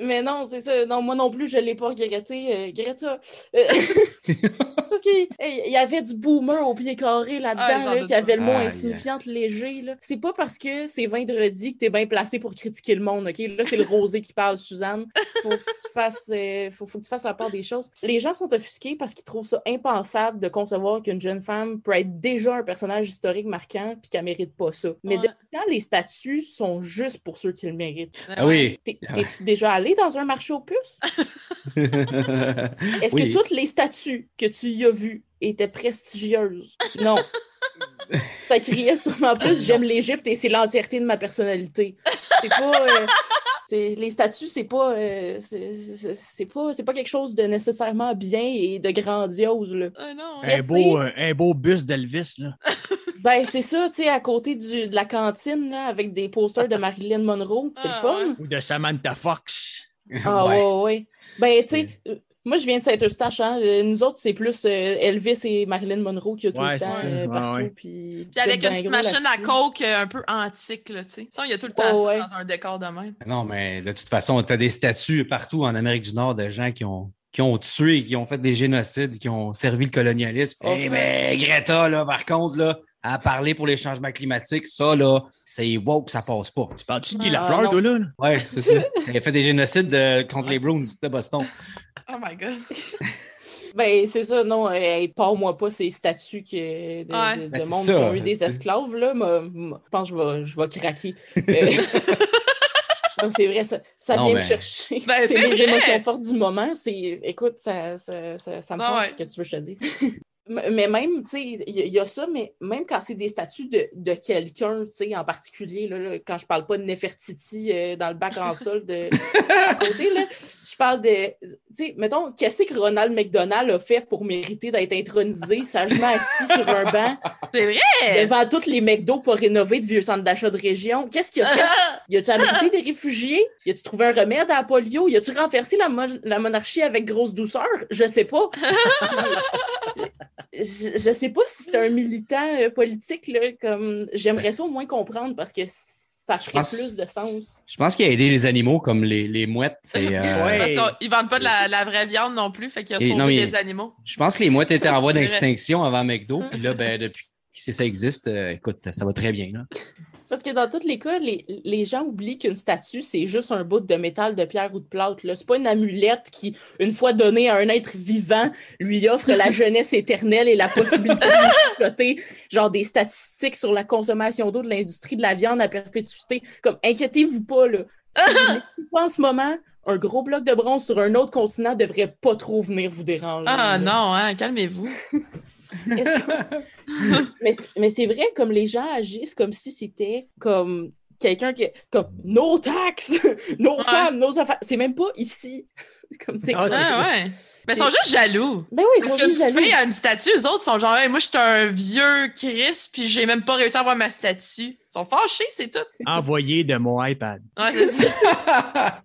Mais non, c'est ça. Non, moi non plus, je l'ai pas regretté. Greta. Parce qu'il y avait du boomer au pied carré là-dedans, qui avait le mot insignifiante léger. Là. C'est pas parce que c'est vendredi que t'es bien placé pour critiquer le monde, OK? Là, c'est le rosé qui parle, Suzanne. Faut que tu fasses, faut que tu fasses la part des choses. Les gens sont offusqués parce qu'ils trouvent ça impensable de concevoir qu'une jeune femme peut être déjà un personnage historique marquant puis qu'elle mérite pas ça. Mais depuis quand les statuts sont juste pour ceux qui le méritent? Ah oui. T'es-tu déjà allé dans un marché aux puces? Est-ce que toutes les statues que tu y as vues étaient prestigieuses? Non. Ça criait sûrement plus « J'aime l'Égypte et c'est l'entièreté de ma personnalité ». C'est pas... les statues, c'est pas quelque chose de nécessairement bien et de grandiose. Là. Non, un beau buste d'Elvis, là. Ben, c'est ça, tu sais, à côté de la cantine, là, avec des posters de Marilyn Monroe. C'est le fun. Ou de Samantha Fox. Ah, ouais. Ben, tu sais... Moi, je viens de Saint-Eustache. Hein? Nous autres, c'est plus Elvis et Marilyn Monroe qui a tout le temps partout. Puis avec une petite machine à coke un peu antique, là, tu sais. Ça, il y a tout le temps ça dans un décor de même. Non, mais de toute façon, tu as des statues partout en Amérique du Nord de gens qui ont tué, qui ont fait des génocides, qui ont servi le colonialisme. Mais Greta, là, par contre, là, à parler pour les changements climatiques, ça, là, c'est woke, ça passe pas. Tu parles-tu de Guy Lafleur, toi, là? Ouais, c'est ça. Il a fait des génocides contre les Bruins de Boston. Oh my God. Ben, c'est ça, non. Parle-moi pas ces statuts de monde qui ont eu des esclaves, là. Je pense que je vais craquer. Non, c'est vrai, ça vient me chercher. Ben, c'est les émotions fortes du moment. Écoute, ça me fâche. Qu'est-ce que tu veux que je te dise? Mais même, tu sais, il y a ça, mais même quand c'est des statuts de quelqu'un, tu sais, en particulier, là, quand je parle pas de Nefertiti dans le bac en sol à côté, là, je parle de, tu sais, mettons, qu'est-ce que Ronald McDonald a fait pour mériter d'être intronisé, sagement assis sur un banc? C'est vrai! Devant tous les McDo pas rénovés de vieux centres d'achat de région. Qu'est-ce qu'il a fait? Y a-tu abrité des réfugiés? Y a-tu trouvé un remède à la polio? Y a-tu renversé la monarchie avec grosse douceur? Je sais pas. Je sais pas si c'est un militant politique, là, comme j'aimerais ça au moins comprendre parce que ça ferait plus de sens. Je pense qu'il a aidé les animaux comme les mouettes. Ils vendent pas de la vraie viande non plus, fait qu'il a sauvé les animaux. Je pense que les mouettes étaient en voie d'extinction avant McDo, puis là, ben, depuis que ça existe, écoute, ça va très bien. Là. Parce que dans tous les cas, les gens oublient qu'une statue, c'est juste un bout de métal, de pierre ou de plâtre. C'est pas une amulette qui, une fois donnée à un être vivant, lui offre la jeunesse éternelle et la possibilité d'exploiter genre des statistiques sur la consommation d'eau de l'industrie de la viande à perpétuité. Comme, inquiétez-vous pas, là. Si vous n'êtes pas en ce moment, un gros bloc de bronze sur un autre continent devrait pas trop venir vous déranger. Ah non, hein, calmez-vous. Mais c'est vrai, comme les gens agissent comme si c'était comme quelqu'un qui comme nos taxes, nos femmes, nos affaires. C'est même pas ici. Comme ouais. Mais ils sont juste jaloux. Ben oui, parce que tu payes une statue, eux autres sont genre hey, moi je suis un vieux Chris puis j'ai même pas réussi à avoir ma statue. Ils sont fâchés, c'est tout. Envoyé de mon iPad. Ouais, c'est ça.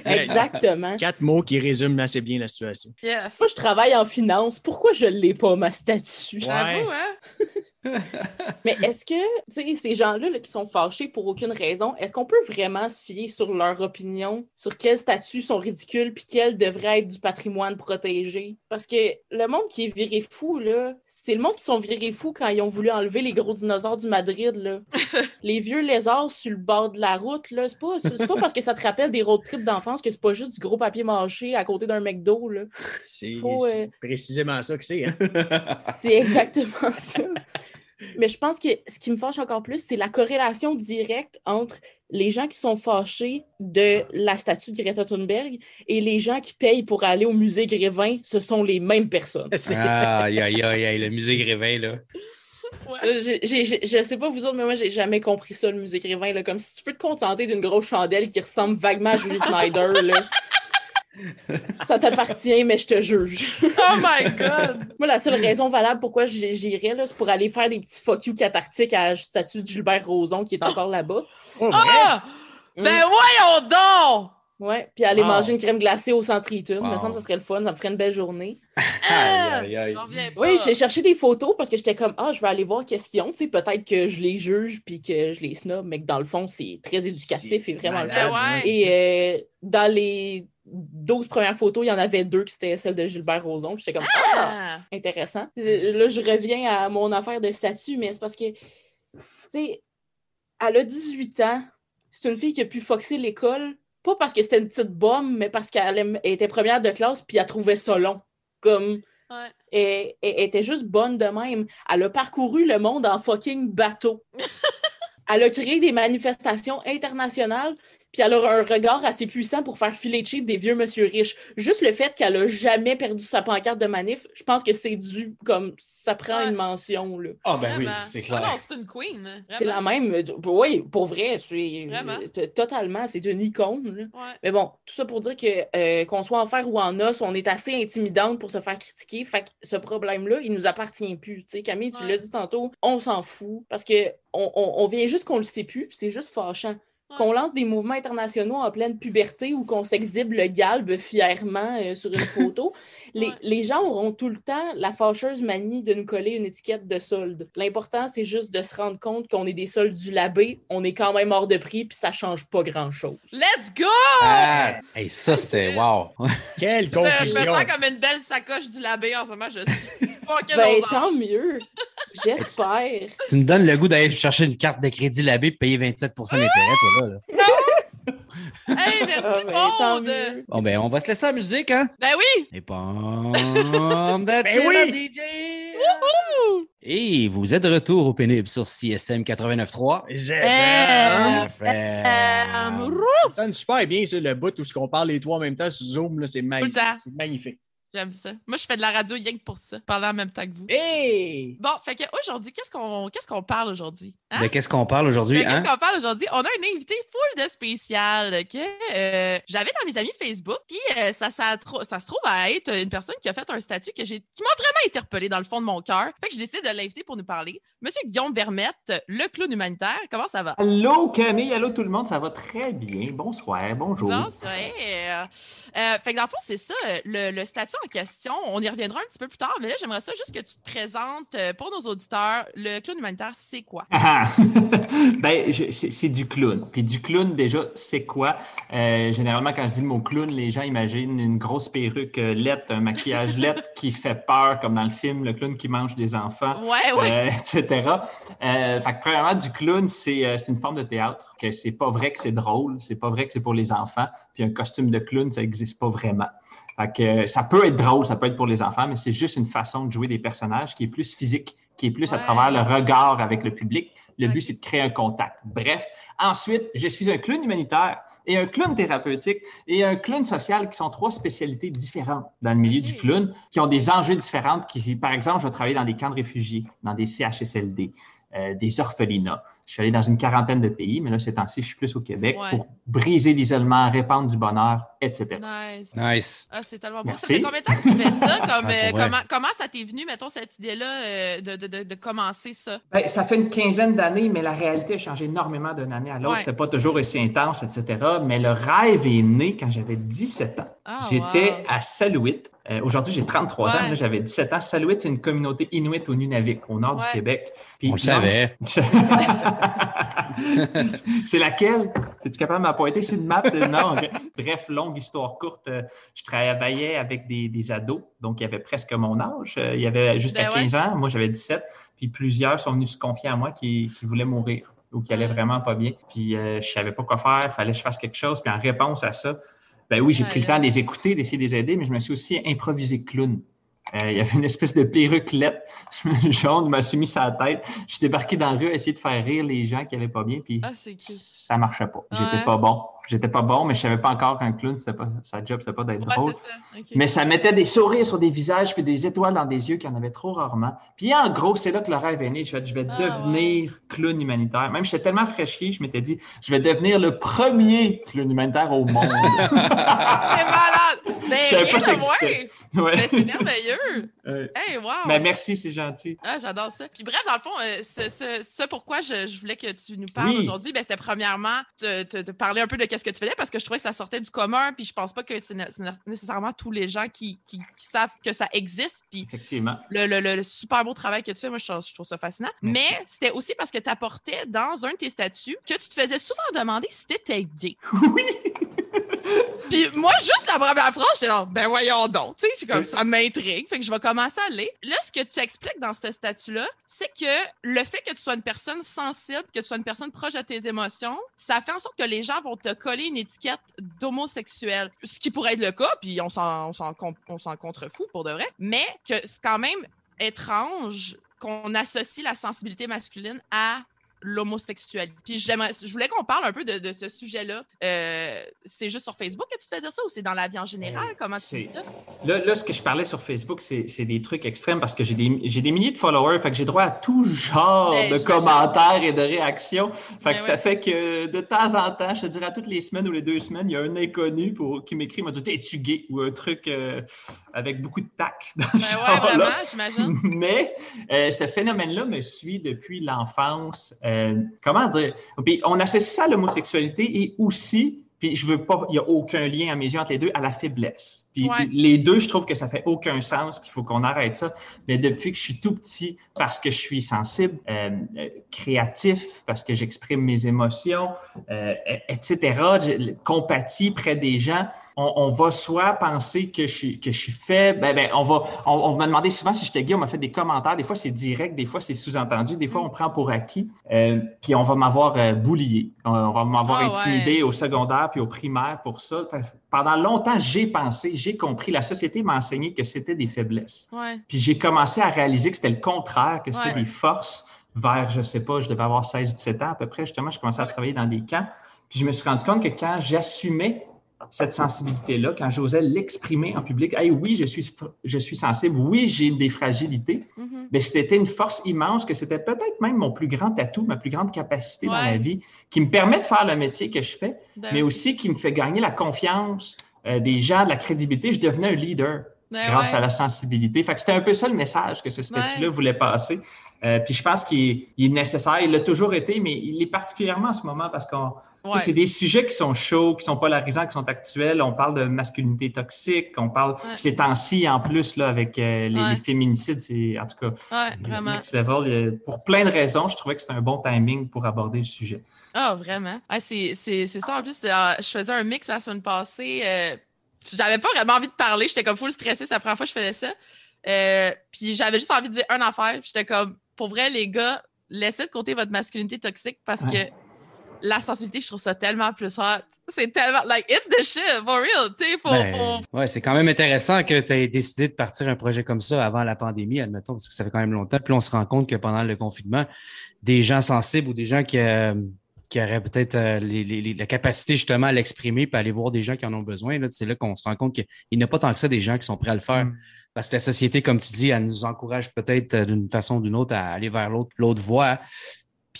Exactement. 4 mots qui résument assez bien la situation. Yes. Moi, je travaille en finance. Pourquoi je l'ai pas, ma statue? J'avoue, hein? Mais est-ce que, tu sais, ces gens-là là, qui sont fâchés pour aucune raison, est-ce qu'on peut vraiment se fier sur leur opinion, sur quels statuts sont ridicules puis quels devraient être du patrimoine protégé? Parce que le monde qui est viré fou, là, c'est le monde qui sont virés fous quand ils ont voulu enlever les gros dinosaures du Madrid, là. Les vieux lézards sur le bord de la route, là, c'est pas parce que ça te rappelle des road trips d'enfance que c'est pas juste du gros papier mâché à côté d'un McDo, là. C'est précisément ça que c'est, hein? C'est exactement ça. Mais je pense que ce qui me fâche encore plus, c'est la corrélation directe entre les gens qui sont fâchés de la statue de Greta Thunberg et les gens qui payent pour aller au musée Grévin, ce sont les mêmes personnes. Aïe, le musée Grévin, là. Ouais. Je sais pas vous autres, mais moi, j'ai jamais compris ça, le musée Grévin. Là, comme si tu peux te contenter d'une grosse chandelle qui ressemble vaguement à Julie Snyder, là. Ça t'appartient, mais je te juge. Oh my God! Moi, la seule raison valable pourquoi j'irais, là, c'est pour aller faire des petits fuck you cathartiques à la statue de Gilbert Rozon qui est encore là-bas. Ah! Ben voyons donc! Ouais, puis aller manger une crème glacée au Centre Eaton. Il me semble que ça serait le fun, ça me ferait une belle journée. Oui, j'ai cherché des photos parce que j'étais comme, je vais aller voir qu'est-ce qu'ils ont. Tu sais, peut-être que je les juge puis que je les snob, mais que dans le fond, c'est très éducatif et vraiment le fun. Ouais. Et dans les 12 premières photos, il y en avait 2 qui c'était celle de Gilbert Rozon. J'étais comme, intéressant. Là, je reviens à mon affaire de statut, mais c'est parce que, tu sais, elle a 18 ans. C'est une fille qui a pu foxer l'école. Pas parce que c'était une petite bombe, mais parce qu'elle était première de classe puis elle trouvait ça long. Comme, elle était juste bonne de même. Elle a parcouru le monde en fucking bateau. Elle a créé des manifestations internationales puis elle a un regard assez puissant pour faire filer cheap des vieux monsieur riches. Juste le fait qu'elle a jamais perdu sa pancarte de manif, je pense que c'est dû, comme, ça prend une mention, là. Ah ben oui, c'est clair. Ah non, c'est une queen. Vraiment. C'est la même. Oui, pour vrai, totalement, c'est une icône. Là. Ouais. Mais bon, tout ça pour dire que qu'on soit en fer ou en os, on est assez intimidante pour se faire critiquer. Fait que ce problème-là, il nous appartient plus. Tu sais, Camille, tu l'as dit tantôt, on s'en fout parce que on vient juste qu'on le sait plus, puis c'est juste fâchant. Qu'on lance des mouvements internationaux en pleine puberté ou qu'on s'exhibe le galbe fièrement sur une photo, les gens auront tout le temps la fâcheuse manie de nous coller une étiquette de solde. L'important, c'est juste de se rendre compte qu'on est des soldes du labé, on est quand même hors de prix, puis ça change pas grand-chose. Let's go! Hey, ça, c'était wow! Quelle conclusion! Je me sens comme une belle sacoche du labé en ce moment, je suis ben, tant mieux! J'espère! Tu me donnes le goût d'aller chercher une carte de crédit labé et payer 27 d'intérêt, toi, là. Hey, merci, Maud! Bon, ben, on va se laisser la musique, hein? Ben oui! Et pomme de oui! DJ! Et vous êtes de retour au pénible sur CSM 89.3. Ça sonne super bien, ça, le bout où on parle les trois en même temps sur Zoom, là, c'est magnifique. C'est magnifique. J'aime ça. Moi, je fais de la radio rien que pour ça, parler en même temps que vous. Hey! Bon, fait qu'aujourd'hui, qu'est-ce qu'on parle aujourd'hui? Hein? De qu'est-ce qu'on parle aujourd'hui? Qu'est-ce qu'on parle aujourd'hui? On a un invité full de spécial que j'avais dans mes amis Facebook, puis ça se trouve à être une personne qui a fait un statut qui m'a vraiment interpellée dans le fond de mon cœur. Fait que j'ai décidé de l'inviter pour nous parler. Monsieur Guillaume Vermette, le clown humanitaire, comment ça va? Allô Camille, allô tout le monde, ça va très bien. Bonsoir, bonjour. Bonsoir. Fait que dans le fond, c'est ça, le statut en question, on y reviendra un petit peu plus tard, mais là, j'aimerais ça juste que tu te présentes pour nos auditeurs. Le clown humanitaire, c'est quoi? Ben, c'est du clown. Puis du clown, déjà, c'est quoi? Généralement, quand je dis le mot clown, les gens imaginent une grosse perruque laite, un maquillage laite qui fait peur, comme dans le film, le clown qui mange des enfants, etc. Fait que premièrement, du clown, c'est une forme de théâtre, que c'est pas vrai que c'est drôle, c'est pas vrai que c'est pour les enfants, puis un costume de clown, ça n'existe pas vraiment. Fait que ça peut être drôle, ça peut être pour les enfants, mais c'est juste une façon de jouer des personnages qui est plus physique, qui est plus à travers le regard avec le public. Le but, c'est de créer un contact. Bref, ensuite, je suis un clown humanitaire et un clown thérapeutique et un clown social qui sont 3 spécialités différentes dans le milieu du clown, qui ont des enjeux différents. Par exemple, je vais travailler dans des camps de réfugiés, dans des CHSLD, des orphelinats, Je suis allé dans une quarantaine de pays, mais là, ces temps-ci, je suis plus au Québec Ouais. pour briser l'isolement, répandre du bonheur, etc. Nice. Ah, c'est tellement beau. Merci. Ça fait combien de temps que tu fais ça? Comme, Ouais, pour vrai. comment ça t'est venu, mettons, cette idée-là de commencer ça? Ben, ça fait une quinzaine d'années, mais la réalité a changé énormément d'une année à l'autre. Ouais. C'est pas toujours aussi intense, etc. Mais le rêve est né quand j'avais 17 ans. Ah, J'étais wow. à Salouit. Aujourd'hui, j'ai 33 ans. Ouais. Là, j'avais 17 ans. Salouit, c'est une communauté inuit au Nunavik, au nord du Québec. Puis, On le savait. C'est laquelle? Es-tu capable de m'appointer sur une map? Non. OK. Bref, longue histoire courte. Je travaillais avec des ados, donc il y avait presque mon âge. Il y avait jusqu'à 15 ans. Moi, j'avais 17. Puis plusieurs sont venus se confier à moi qui voulaient mourir ou qui allaient vraiment pas bien. Puis je savais pas quoi faire. Il fallait que je fasse quelque chose. Puis en réponse à ça, ben oui, j'ai pris le temps de les écouter, d'essayer de les aider, mais je me suis aussi improvisé clown. Il y avait une espèce de perruque LED jaune, je me suis mis ça à la tête. Je suis débarqué dans la rue à essayer de faire rire les gens qui allaient pas bien, puis ça marchait pas. J'étais pas bon. J'étais pas bon, mais je savais pas encore qu'un clown, sa job, c'était pas d'être drôle. C'est ça. Okay. Mais ça mettait des sourires sur des visages puis des étoiles dans des yeux qu'il y en avait trop rarement. Puis en gros, c'est là que le rêve est né. Je vais devenir clown humanitaire. Même j'étais tellement fraîchier, je m'étais dit, je vais devenir le premier clown humanitaire au monde. C'est malade! Mais Je savais pas rien de ça existait. moins! Ouais. Mais c'est merveilleux! Hey, wow! Ben, merci, c'est gentil. Ah, j'adore ça. Puis bref, dans le fond, ce pourquoi je voulais que tu nous parles aujourd'hui, ben, c'était premièrement te parler un peu de ce que tu faisais parce que je trouvais que ça sortait du commun, puis je pense pas que c'est nécessairement tous les gens qui savent que ça existe. Puis effectivement. Le super beau travail que tu fais, moi, je trouve ça fascinant. Merci. Mais c'était aussi parce que tu apportais dans un de tes statuts que tu te faisais souvent demander si t'étais gay. Oui! Puis moi, juste la première phrase, j'étais là, ben voyons donc, tu sais, je suis comme ça m'intrigue, fait que je vais commencer à lire. Là, ce que tu expliques dans ce statut-là, c'est que le fait que tu sois une personne sensible, que tu sois une personne proche de tes émotions, ça fait en sorte que les gens vont te coller une étiquette d'homosexuel. Ce qui pourrait être le cas, puis on s'en contrefout pour de vrai, mais que c'est quand même étrange qu'on associe la sensibilité masculine à l'homosexualité. Puis je voulais qu'on parle un peu de ce sujet-là. C'est juste sur Facebook que tu te fais dire ça ou c'est dans la vie en général? Comment tu dis ça? Là, ce que je parlais sur Facebook, c'est des trucs extrêmes parce que j'ai des milliers de followers, fait que j'ai droit à tout genre de commentaires et de réactions. Fait que ça fait que de temps en temps, je te dirais toutes les semaines ou les 2 semaines, il y a un inconnu qui m'écrit, il m'a dit « T'es-tu gay? » ou un truc avec beaucoup de tac dans le genre, ouais, vraiment, là. j'imagine. Mais ce phénomène-là me suit depuis l'enfance. Comment dire? Puis on associe ça à l'homosexualité et aussi, puis je veux pas, il n'y a aucun lien à mes yeux entre les deux, à la faiblesse. Puis les deux, je trouve que ça fait aucun sens, puis il faut qu'on arrête ça. Mais depuis que je suis tout petit, parce que je suis sensible, créatif, parce que j'exprime mes émotions, etc., compatis près des gens, on va soit penser que je suis faible, on va me demander souvent si j'étais gay, on m'a fait des commentaires, des fois c'est direct, des fois c'est sous-entendu, des fois on prend pour acquis, puis on va m'avoir bullié, on va m'avoir intimidé au secondaire puis au primaire pour ça. Pendant longtemps, j'ai compris, la société m'a enseigné que c'était des faiblesses. Ouais. Puis j'ai commencé à réaliser que c'était le contraire, que c'était des forces vers, je sais pas, je devais avoir 16-17 ans à peu près, justement, je commençais à travailler dans des camps. Puis je me suis rendu compte que quand j'assumais cette sensibilité-là, quand j'osais l'exprimer en public, « Hey, oui, je suis sensible, oui, j'ai des fragilités mais c'était une force immense, que c'était peut-être même mon plus grand atout, ma plus grande capacité dans la vie, qui me permet de faire le métier que je fais, mais aussi qui me fait gagner la confiance des gens, de la crédibilité. Je devenais un leader grâce à la sensibilité. Fait que c'était un peu ça le message que ce statut-là voulait passer. Puis je pense qu'il est nécessaire. Il l'a toujours été, mais il est particulièrement en ce moment parce que c'est des sujets qui sont chauds, qui sont polarisants, qui sont actuels. On parle de masculinité toxique, on parle ces temps-ci en plus là, avec les féminicides. C'est en tout cas next level. Pour plein de raisons, je trouvais que c'était un bon timing pour aborder le sujet. Ah, vraiment? Ah, c'est ça. En plus, je faisais un mix la semaine passée. J'avais pas vraiment envie de parler. J'étais comme full stressée. C'est la première fois que je faisais ça. Puis j'avais juste envie de dire une affaire. J'étais comme, pour vrai, les gars, laissez de côté votre masculinité toxique parce que la sensibilité, je trouve ça tellement plus hot. C'est tellement, like, it's the shit, for real, tu sais, Ouais, c'est quand même intéressant que tu aies décidé de partir un projet comme ça avant la pandémie, admettons, parce que ça fait quand même longtemps. Puis là, on se rend compte que pendant le confinement, des gens sensibles ou des gens qui auraient peut-être la capacité justement à l'exprimer puis à aller voir des gens qui en ont besoin, là, c'est là qu'on se rend compte qu'il n'y a pas tant que ça des gens qui sont prêts à le faire. Parce que la société, comme tu dis, elle nous encourage peut-être d'une façon ou d'une autre à aller vers l'autre voie.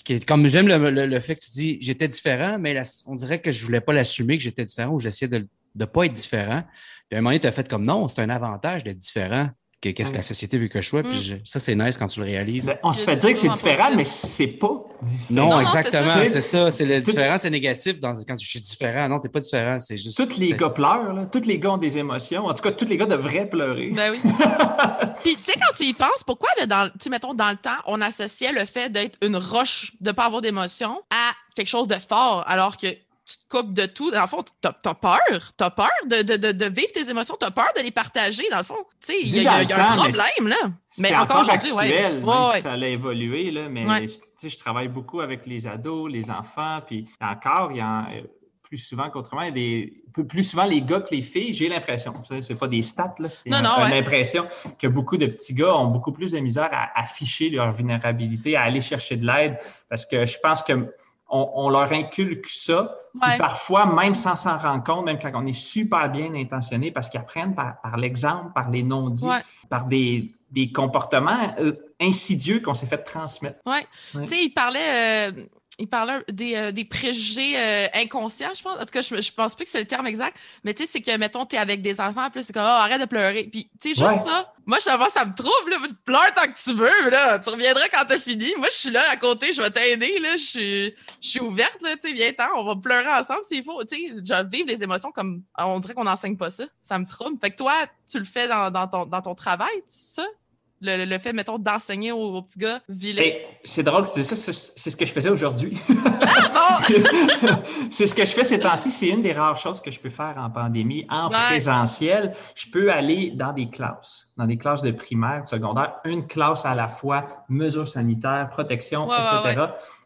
Puis comme j'aime le fait que tu dis j'étais différent, mais on dirait que je voulais pas l'assumer que j'étais différent ou j'essayais de ne pas être différent. Puis à un moment donné, tu as fait comme non, c'est un avantage d'être différent. Qu'est-ce que la société veut que je sois. Puis ça, c'est nice quand tu le réalises. On se fait dire que c'est différent, mais c'est pas différent. Non, exactement. C'est ça. C'est le différent, c'est négatif. Quand je suis différent, non, t'es pas différent. C'est juste. Tous les gars pleurent, là. Tous les gars ont des émotions. En tout cas, tous les gars devraient pleurer. Ben oui. Puis, tu sais, quand tu y penses, pourquoi, mettons, dans le temps, on associait le fait d'être une roche, de ne pas avoir d'émotions, à quelque chose de fort, alors que tu te coupes de tout. Dans le fond, t'as peur. T'as peur de vivre tes émotions. T'as peur de les partager. Dans le fond, tu sais, il y a un problème, là. Mais encore aujourd'hui, ça a évolué, là. Mais je travaille beaucoup avec les ados, les enfants. Puis encore, il y a plus souvent qu'autrement, plus souvent les gars que les filles, j'ai l'impression. C'est pas des stats, là. C'est une impression que beaucoup de petits gars ont beaucoup plus de misère à afficher leur vulnérabilité, à aller chercher de l'aide. Parce que je pense que on leur inculque ça, puis parfois, même sans s'en rendre compte, même quand on est super bien intentionné, parce qu'ils apprennent par l'exemple, par les non-dits, par des comportements insidieux qu'on s'est fait transmettre. Oui. Tu sais, il parlait des préjugés inconscients, je pense. En tout cas, je pense plus que c'est le terme exact, mais tu sais, c'est que, mettons, t'es avec des enfants, puis c'est comme, arrête de pleurer. Puis, tu sais, juste ça, moi, ça me trouble, là. Pleure tant que tu veux, là. Tu reviendras quand t'as fini. Moi, je suis là à côté, je vais t'aider, là. Je suis ouverte, là. Tu sais, viens-t'en, on va pleurer ensemble s'il faut. Tu sais, genre, vivre les émotions comme, on dirait qu'on n'enseigne pas ça. Ça me trouble. Fait que toi, tu le fais dans ton travail, ça? Le fait, mettons, d'enseigner aux petits gars vilains. C'est drôle que tu dis ça, c'est ce que je faisais aujourd'hui. C'est ce que je fais ces temps-ci. C'est une des rares choses que je peux faire en pandémie. En présentiel, je peux aller dans des classes de primaire, de secondaire, une classe à la fois, mesures sanitaires, protection, etc.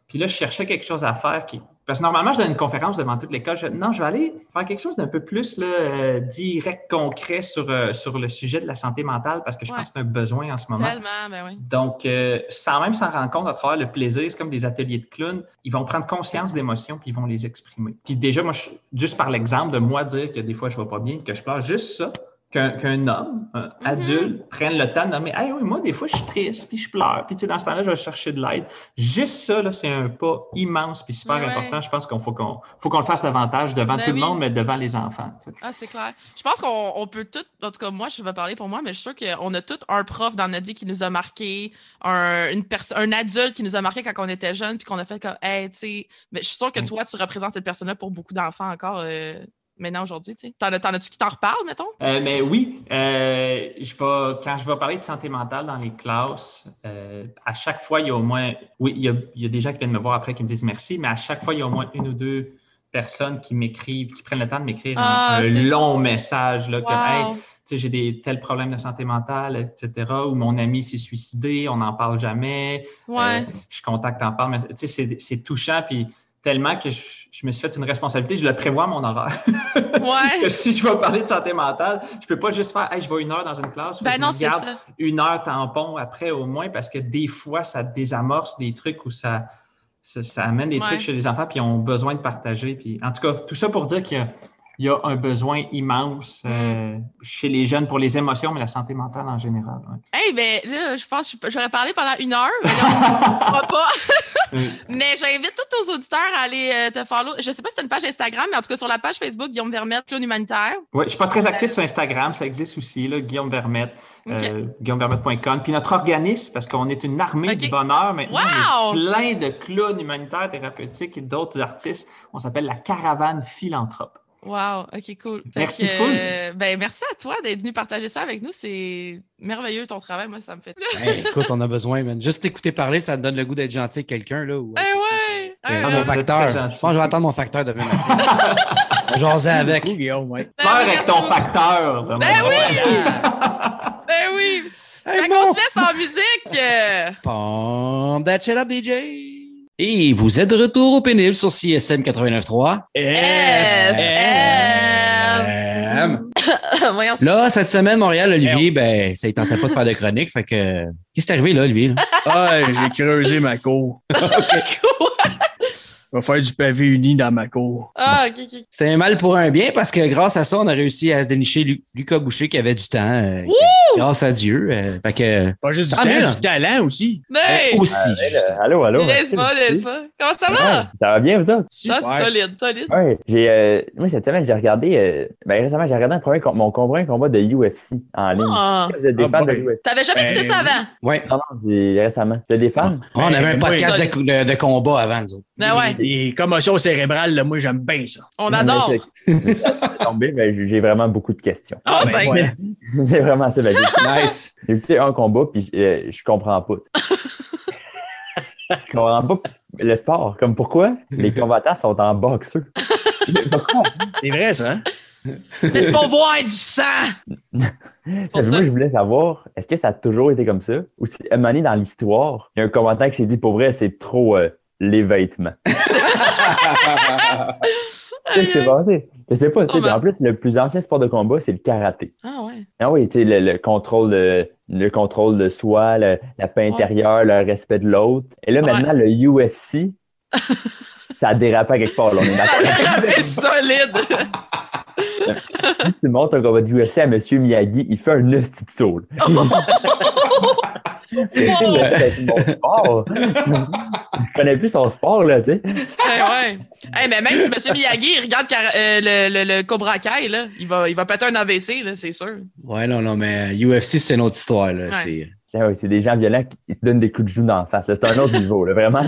Puis là, je cherchais quelque chose à faire parce que normalement, je donne une conférence devant toute l'école. Je vais aller faire quelque chose d'un peu plus là, direct, concret sur le sujet de la santé mentale parce que je pense que c'est un besoin en ce moment. Tellement, ben oui. Donc, sans même s'en rendre compte, à travers le plaisir, c'est comme des ateliers de clowns. Ils vont prendre conscience d'émotions puis ils vont les exprimer. Puis déjà, moi, juste par l'exemple de moi dire que des fois, je ne vais pas bien, que je pleure, juste ça, qu'un homme, adulte, prenne le temps de nommer « Hey, oui, moi, des fois, je suis triste, puis je pleure, puis tu sais, dans ce temps-là, je vais chercher de l'aide. » Juste ça, là, c'est un pas immense puis super important. Je pense qu'on faut qu'on le fasse davantage devant tout le monde, mais devant les enfants. Tu sais. Ah, c'est clair. Je pense qu'on peut tout, en tout cas, moi, je vais parler pour moi, mais je suis sûre qu'on a tous un prof dans notre vie qui nous a marqué, un adulte qui nous a marqué quand on était jeune, puis qu'on a fait comme « Hey, tu sais... » Mais je suis sûre que toi, tu représentes cette personne-là pour beaucoup d'enfants encore... maintenant, aujourd'hui, tu sais. T'en as-tu qui t'en reparlent, mettons? Mais oui. Quand je vais parler de santé mentale dans les classes, à chaque fois, il y a au moins... Oui, il y a des gens qui viennent me voir après qui me disent merci, mais à chaque fois, il y a au moins une ou deux personnes qui m'écrivent, qui prennent le temps de m'écrire un long message, là, que, hey, tu sais, j'ai des tels problèmes de santé mentale, etc., ou mon ami s'est suicidé, on n'en parle jamais. Je suis content que t'en parles, mais tu sais, c'est touchant, puis tellement que je me suis fait une responsabilité, je le prévois mon horaire. Que si je vais parler de santé mentale, je peux pas juste faire « Hey, je vais 1 heure dans une classe », je garde 1 heure tampon après au moins, parce que des fois, ça désamorce des trucs où ça amène des trucs chez les enfants, puis ils ont besoin de partager. Puis, en tout cas, tout ça pour dire qu'il y a un besoin immense chez les jeunes pour les émotions, mais la santé mentale en général. Hey, ben là, je pense que j'aurais parlé pendant 1 heure, mais là, on ne va pas. Mais j'invite tous nos auditeurs à aller te follow. Je ne sais pas si tu as une page Instagram, mais en tout cas, sur la page Facebook, Guillaume Vermette, clown humanitaire. Oui, je ne suis pas très actif sur Instagram, ça existe aussi, là, Guillaume Vermette, guillaumevermette.com. Puis notre organisme, parce qu'on est une armée du bonheur, maintenant, on est plein de clowns humanitaires, thérapeutiques et d'autres artistes. On s'appelle la Caravane Philanthrope. Wow, OK, cool. Merci, merci à toi d'être venu partager ça avec nous. C'est merveilleux ton travail. Moi, ça me fait... Écoute, on a besoin, man. Juste t'écouter parler, ça te donne le goût d'être gentil avec quelqu'un, là. Ou... mon facteur. Je pense que je vais attendre mon facteur demain matin. Jaser avec. Guillaume, Peur avec ton facteur. Ben oui! Fait qu'on se laisse en musique. Pump that shit up, DJ. Et vous êtes de retour au pénible sur CSM 89.3. Là, cette semaine, Montréal, Olivier, ben, ça ne tentait pas de faire de chronique. Fait que, qu'est-ce qui est arrivé, là, Olivier? J'ai creusé ma cour. va faire du pavé uni dans ma cour. Ah, ok. C'était un mal pour un bien parce que grâce à ça, on a réussi à se dénicher Lucas Boucher qui avait du temps. Grâce à Dieu. Fait que, pas juste du temps, du talent aussi. Hey! Aussi. Allô. Laisse-moi. Comment ça va? Ouais, ça va bien, vous autres? Ça, solide. Ouais, moi, cette semaine, j'ai regardé, récemment, j'ai regardé mon combat de UFC en ligne. Vous êtes des fans de UFC? T'avais jamais écouté ça avant? Ouais. Non, récemment. Vous êtes des fans? On avait un podcast de combat avant, nous autres. Ouais. Les commotions cérébrales, là, moi, j'aime bien ça. On adore. J'ai vraiment beaucoup de questions. Ah, ben. C'est vraiment ça, nice. J'ai écouté un combat, puis je comprends pas. Je comprends pas le sport. Comme pourquoi les combattants sont en boxeur? C'est vrai, ça, hein? Laisse-moi voir du sang! Moi, je voulais savoir, est-ce que ça a toujours été comme ça? Ou si, à un moment donné, dans l'histoire, il y a un combattant qui s'est dit, pour vrai, c'est trop les vêtements. Qu'est-ce qui s'est passé? Je sais pas. En plus, le plus ancien sport de combat, c'est le karaté. Ah ouais? Ah oui, tu sais, le contrôle de soi, la paix intérieure, le respect de l'autre. Et là, maintenant, le UFC, ça a dérapé à quelque part. Là, on est ça a dérapé solide! Si tu montres un combat de UFC à M. Miyagi, il fait un hostie de saut. C'est mon sport. Je connais plus son sport, là, tu sais. Ouais. Hey, mais même si M. Miyagi il regarde le Cobra Kai, là, il va péter un AVC, là, c'est sûr. Ouais, non, mais UFC, c'est une autre histoire, là. Ouais. C'est des gens violents qui se donnent des coups de joue d'en face. C'est un autre niveau, là, vraiment.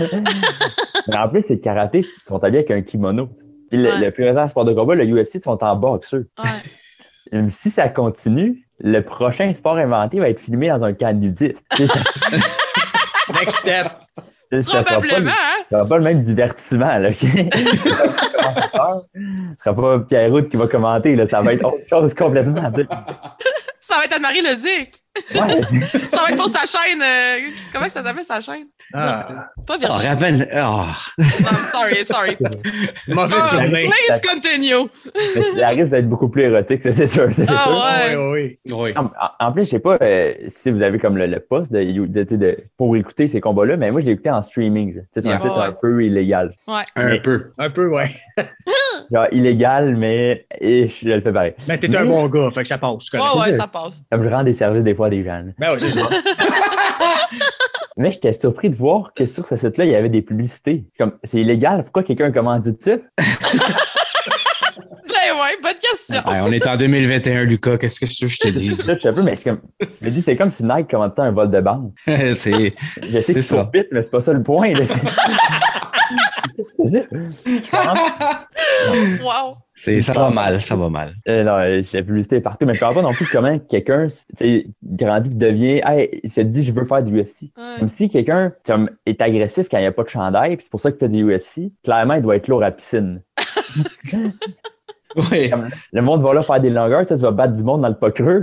Mais en plus, c'est le karaté, ils sont habillés avec un kimono. Puis le plus récent sport de combat, le UFC, ils sont en boxeur. Ouais. Si ça continue, le prochain sport inventé va être filmé dans un camp nudiste. Next step. Probablement, ça sera pas le même divertissement. Là. Ce sera pas Pierre-Route qui va commenter. Là. Ça va être autre chose complètement. Ça va être Anne-Marie Lezic. Ouais. Ça va être pour sa chaîne. Comment ça s'appelle, sa chaîne? Pas Virginie. Sorry. Mauvais souvenir. Please continue. Ça risque d'être beaucoup plus érotique, ça, c'est sûr. Oui. En plus, je sais pas si vous avez comme le poste pour écouter ces combats-là, mais moi, je l'ai écouté en streaming. C'est un site un peu illégal. Ouais. Un peu, ouais. Genre illégal, mais je le fais pareil. Mais t'es un bon gars, fait que ça passe. Ouais, ça passe. Ça me rend des services des fois à des gens. Ben oui, c'est ça. Mais j'étais surpris de voir que sur ce site-là, il y avait des publicités. Comme, c'est illégal, pourquoi quelqu'un commandite ça? Bonne question. Ouais, on est en 2021, Lucas. Qu'est-ce que je te dis? C'est comme si Nike commentait un vol de banque. Je sais que c'est trop vite, mais c'est pas ça le point. Là, wow. Ça va mal. Non, la publicité est partout, mais je ne comprends pas non plus comment quelqu'un grandit, devient, il se dit je veux faire du UFC. Ouais. Comme si quelqu'un est agressif quand il n'y a pas de chandail, puis c'est pour ça qu'il fait du UFC, clairement il doit être lourd à la piscine. Oui. Le monde va là faire des longueurs, toi tu vas battre du monde dans le pas creux.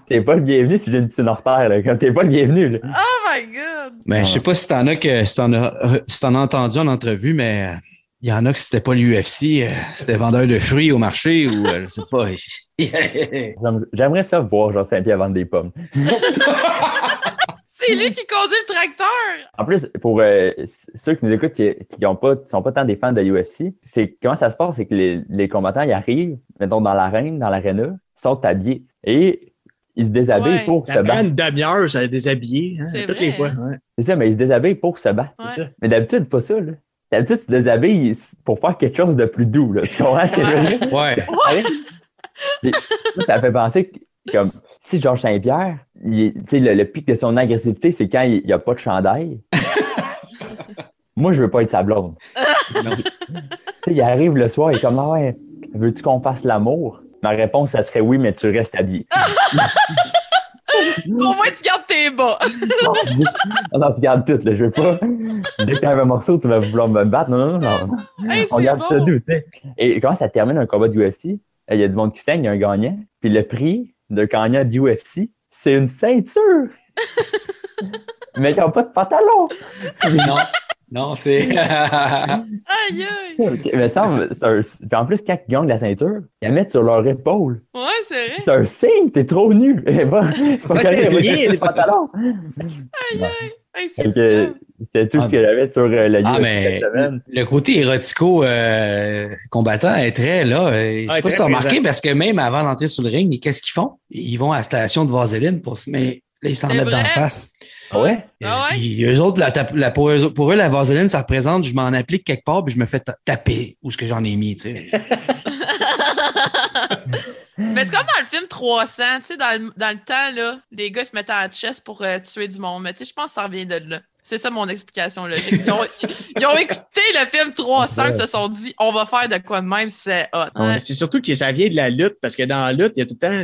T'es pas le bienvenu si j'ai une piscine hors terre, là. Comme t'es pas le bienvenu. Là. Oh my God! Mais je sais pas si t'en as entendu en entrevue, mais il y en a que c'était pas l'UFC, c'était vendeur de fruits au marché ou je sais pas. J'aimerais ça voir Jean Saint-Pierre vendre des pommes. C'est lui qui conduit le tracteur! En plus, pour ceux qui nous écoutent qui sont pas tant des fans de l'UFC, c'est comment ça se passe, c'est que les combattants ils arrivent, mettons dans l'arène, dans l'aréna, ils sont habillés et ils se déshabillent pour se battre. Ça prend une demi-heure, ça déshabiller, hein, toutes les fois. Ouais. C'est ça, mais ils se déshabillent pour se battre. Ouais. C'est ça. Mais d'habitude, pas ça, là. D'habitude, tu te déshabilles pour faire quelque chose de plus doux, là. Tu comprends ce que je veux dire? Ouais. Ça fait penser que, comme, si Georges Saint-Pierre, le pic de son agressivité, c'est quand il n'y a pas de chandail. Moi, je veux pas être sa blonde. Il arrive le soir, il est comme, ah ouais, veux-tu qu'on fasse l'amour? Ma réponse, ça serait oui, mais tu restes habillé. Au moins, tu gardes tes bas. Non, tu gardes tout, là. Je veux pas. Dès que tu as un morceau, tu vas vouloir me battre. Non. Hey, on garde ça doux, tu sais. Et comment ça termine un combat de UFC? Il y a du monde qui saigne, il y a un gagnant. Puis le prix d'un gagnant de UFC, c'est une ceinture. Mais ils n'ont pas de pantalon. Non, c'est. Aïe, Aïe, aïe. Okay, mais ça, puis en plus, quand ils gagnent la ceinture, ils la mettent sur leur épaule. Ouais, c'est vrai. C'est un signe, t'es trop nu. C'est pas correct, les pantalons. Aïe, aïe. Hey, c'était tout ce que j'avais sur le UFC mais cette semaine. le côté érotico combattant est très là. Je sais pas si tu as remarqué, parce que même avant d'entrer sur le ring, qu'est-ce qu'ils font? Ils vont à la station de vaseline mais là, ils s'en mettent dans la face. Ah ouais? Puis eux autres, pour eux, la vaseline, ça représente, je m'en applique quelque part, puis je me fais taper où ce que j'en ai mis, tu sais. Mais c'est comme dans le film 300, tu sais, dans le temps, là, les gars se mettaient en chest pour tuer du monde. Mais tu sais, je pense que ça revient de là. C'est ça mon explication logique. Ils ont écouté le film 300 et se sont dit, on va faire de quoi de même, c'est hot. Ouais, c'est surtout que ça vient de la lutte, parce que dans la lutte, il y a tout le temps il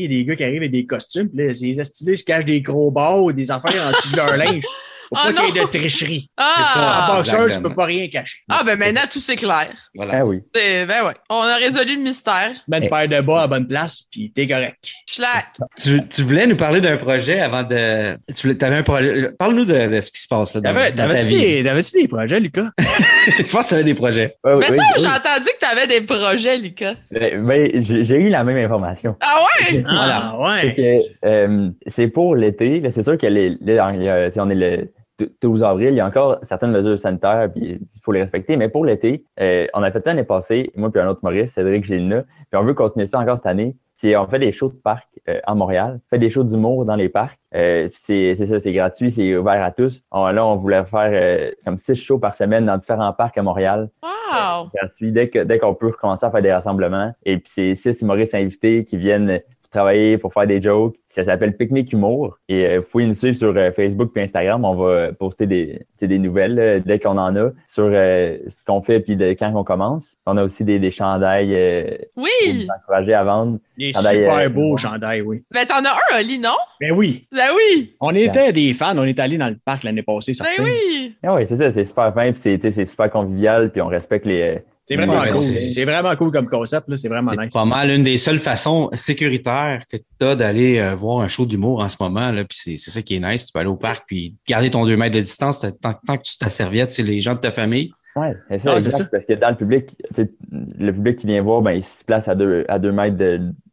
y a des gars qui arrivent avec des costumes, puis là, ces stylés, ils se cachent des gros bords ou des affaires en dessous de leur linge. Faut pas qu'il y ait de tricherie. C'est ça. En boxeur, tu peux pas rien cacher. Ah, ben maintenant, tout c'est clair. Voilà. Ah oui. Ben ouais. On a résolu le mystère. Mets une paire de bas à la bonne place, puis t'es correct. Schlack. Tu voulais nous parler d'un projet avant de. T'avais un projet. Parle-nous de ce qui se passe là, dans ta vie. T'avais-tu des projets, Lucas? Je pense que t'avais des projets. Mais ça, j'ai entendu que t'avais des projets, Lucas. Ben, j'ai eu la même information. Ah ouais? Ah ouais. C'est pour l'été. C'est sûr que on est le 12 avril, il y a encore certaines mesures sanitaires, puis il faut les respecter. Mais pour l'été, on a fait ça l'année passée, moi puis un autre Maurice, Cédric Gélina, puis on veut continuer ça encore cette année. On fait des shows de parc à Montréal, on fait des shows d'humour dans les parcs. C'est ça, c'est gratuit, c'est ouvert à tous. Là, on voulait faire comme 6 shows par semaine dans différents parcs à Montréal. Wow! Gratuit, dès qu'on peut recommencer à faire des rassemblements. Et puis c'est 6 humoristes invités qui viennent travailler pour faire des jokes. Ça s'appelle Pique-Nique Humour. Et vous pouvez nous suivre sur Facebook et Instagram. On va poster des nouvelles dès qu'on en a sur ce qu'on fait puis quand on commence. On a aussi des chandails oui! pour vous encourager à vendre. Des super beaux chandails, oui. Ben, t'en as un, Oli, non? Ben oui. Ben oui. On était des fans. On est allés dans le parc l'année passée. Ben oui. Ah oui, c'est ça. C'est super fin. Puis c'est super convivial. Puis on respecte les... C'est vraiment cool. C'est vraiment cool comme concept. C'est vraiment nice. C'est pas mal une des seules façons sécuritaires que tu as d'aller voir un show d'humour en ce moment. Là. Puis c'est ça qui est nice. Tu peux aller au parc puis garder ton 2 mètres de distance tant que tu ta serviette, c'est les gens de ta famille. Oui, c'est ça, c'est ça. Parce que dans le public qui vient voir, ben, il se place à 2 mètres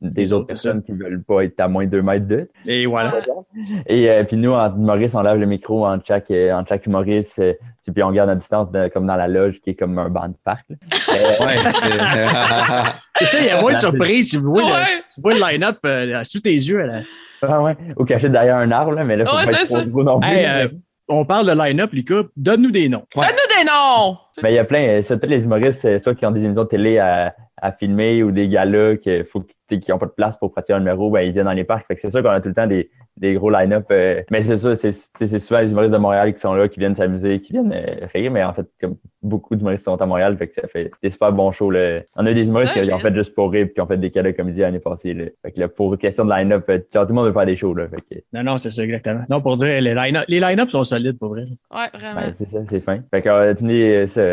des autres personnes qui ne veulent pas être à moins de 2 mètres d'eux. Et voilà. Et puis nous, en humoriste, on lève le micro entre chaque humoriste. Puis on garde la distance comme dans la loge qui est comme un banc de parc. C'est ça, il y a moins de surprise si vous voyez tu vois le line-up sous tes yeux. Là. Ah ouais, ou caché derrière un arbre, là, mais là, il faut pas être trop beau non plus. On parle de line-up, Lucas. Donne-nous des noms. Ouais. Donne-nous des noms! Ben, il y a plein, tous les humoristes, soit qui ont des émissions de télé à filmer ou des galas qui n'ont pas de place pour pratiquer un numéro, ben, ils viennent dans les parcs. Fait que c'est sûr qu'on a tout le temps des gros line-up. Mais c'est ça, c'est souvent les humoristes de Montréal qui sont là, qui viennent s'amuser, qui viennent rire. Mais en fait, comme beaucoup d'humoristes sont à Montréal, fait que ça fait des super bons shows. Là. On a eu des humoristes qui ont fait juste pour rire puis qui ont fait des galas de comédie l'année passée. Là. Fait que là, pour question de line-up, tout le monde veut faire des shows. Là, fait que... Non, c'est ça, exactement. Non, pour dire, les line-up sont solides, pour vrai. Ouais, vraiment. Ben, c'est ça, c'est fin. Fait que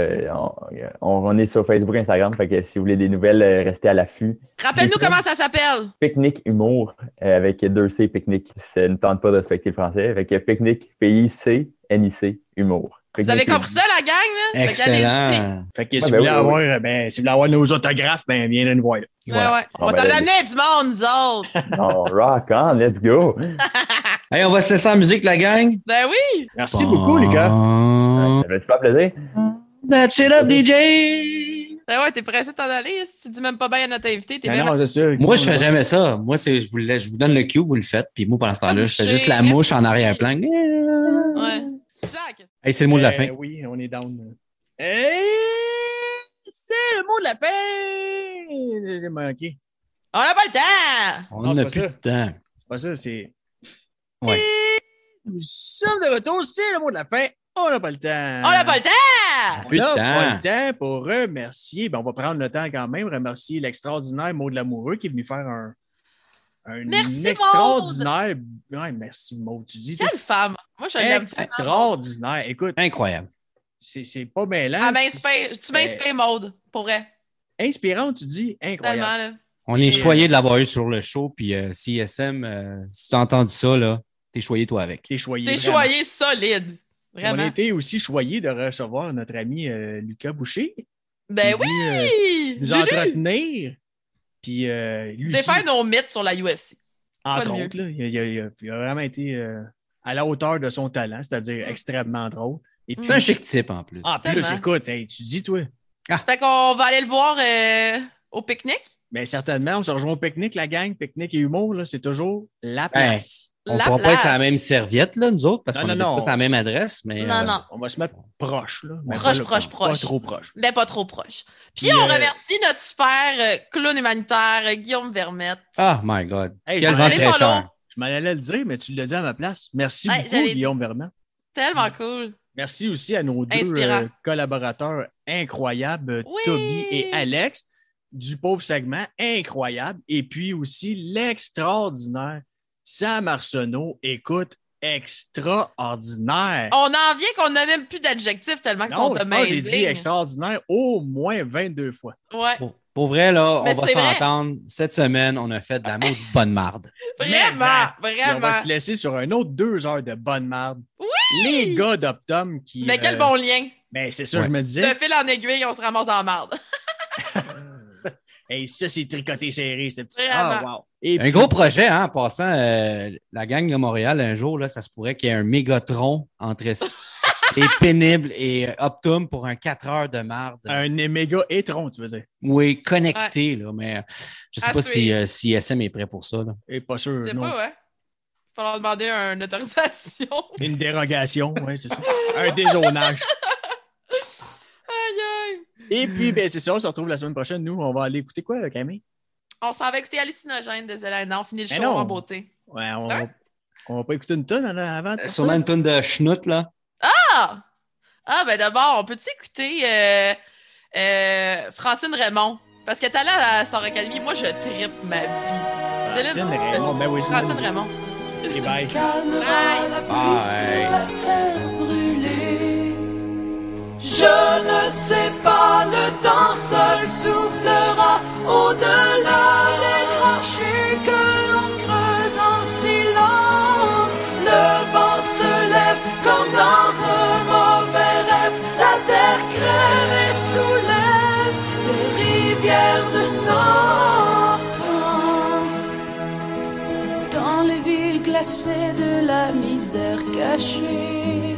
on est sur Facebook, Instagram. Fait que si vous voulez des nouvelles, restez à l'affût. Rappelle-nous comment ça s'appelle. Pique-Nique Humour avec 2 C, Pique-Nique. Ça ne tente pas de respecter le français. Fait que Pique-Nique, P-I-C-N-I-C, Humour. Vous avez compris ça, la gang, là? Excellent. Fait que si vous voulez avoir nos autographes, ben, viens nous voir. Ouais. On va t'en amener du monde, nous autres. Non, rock on, let's go. Hey, on va se laisser en musique, la gang. Ben oui. Merci beaucoup, les gars. Ça fait super plaisir. That's it up, DJ. Ben ouais, t'es pressé de t'en aller. Si tu dis même pas bien à notre invité, t'es bien. Non, c'est sûr. Moi, je fais jamais ça. Moi, je vous donne le cue, vous le faites. Puis moi, pendant ce temps-là, je fais juste la mouche en arrière-plan. Ouais. Jacques. Hey, c'est le mot de la fin. Oui, on est down. Hey, c'est le mot de la fin. J'ai manqué. On n'a pas le temps. On n'a plus de temps. C'est pas ça, c'est... Ouais. Nous sommes de retour, c'est le mot de la fin. On n'a pas le temps. On n'a pas le temps. On n'a pas le temps pour remercier. Ben, on va prendre le temps quand même, remercier l'extraordinaire Maud Lamoureux qui est venu faire un merci, extraordinaire. Ouais, merci, Maud. Tu dis. Quelle femme. Moi, je l'aime. Extraordinaire. Écoute. Incroyable. C'est pas mêlant. Ah, tu m'inspires, Maud, pour vrai. Inspirant, tu dis. Incroyable. Tellement, là. On est choyé de l'avoir eu sur le show. Puis CSM, si tu as entendu ça, là, t'es choyé toi avec. T'es choyé. T'es choyé solide. Vraiment. On a été aussi choyés de recevoir notre ami Lucas Boucher. Ben oui! Nous entretenir. Puis lui défaire nos mythes sur la UFC. Entre autres, là, il a vraiment été à la hauteur de son talent, c'est-à-dire extrêmement drôle. C'est un chic type en plus. En plus, écoute, tu dis, toi. Fait qu'on va aller le voir au pique-nique? Bien, certainement. On se rejoint au pique-nique, la gang. Pique-nique et humour, là, c'est toujours la place. On ne pourra pas être sur la même serviette, là, nous autres, parce qu'on n'a pas sur la même adresse. Mais, non. On va se mettre proche. Là, proche. Pas trop proche. Mais pas trop proche. Puis on remercie notre super clown humanitaire, Guillaume Vermette. Oh my God. Hey, quel vent fraîcheur. Je m'en allais le dire, mais tu l'as dit à ma place. Merci beaucoup, Guillaume Vermette. Tellement cool. Merci aussi à nos deux collaborateurs incroyables, Toby et Alex, du pauvre segment incroyable. Et puis aussi l'extraordinaire Sam Arsenault. Écoute, extraordinaire. On en vient qu'on n'a même plus d'adjectifs tellement qu'ils sont amazing. J'ai dit extraordinaire au moins 22 fois. Ouais. Pour vrai, là, on va s'entendre. Cette semaine, on a fait de la maudite bonne marde. Vraiment. On va se laisser sur un autre 2 heures de bonne marde. Oui! Les gars d'Optum qui... Mais quel bon lien. Ben, c'est ça, je me disais. De fil en aiguille, on se ramasse dans la marde. Hey, ça, c'est tricoté serré, cette petite... Wow. Et un gros projet, hein, en passant. La gang de Montréal, un jour, là, ça se pourrait qu'il y ait un mégatron entre et pénible et Optum pour un 4 heures de marde. Un méga étron, tu veux dire? Oui, connecté, là, mais je ne sais pas si SM est prêt pour ça. Là. Et pas sûr. Je sais pas, ouais. Il va falloir demander une autorisation. Une dérogation, oui, c'est ça. Un dézonage. Aïe. Et puis, ben, c'est ça, on se retrouve la semaine prochaine. Nous, on va aller écouter quoi, Camille? On s'en va écouter Hallucinogène de Zelena. On finit le show en beauté. Ouais, on va pas écouter une tonne avant. Sûrement une tonne de schnout, là. Ah, ben d'abord, on peut-tu écouter Francine Raymond? Parce que t'es allée à la Star Academy. Moi, je trippe ma vie. Francine Raymond, ben oui, c'est Francine Raymond. Et bye. Bye. Je ne sais pas, le temps seul soufflera au-delà des tranchées que l'on creuse en silence. Le vent se lève comme dans un mauvais rêve. La terre crève et soulève des rivières de sang. Dans les villes glacées de la misère cachée.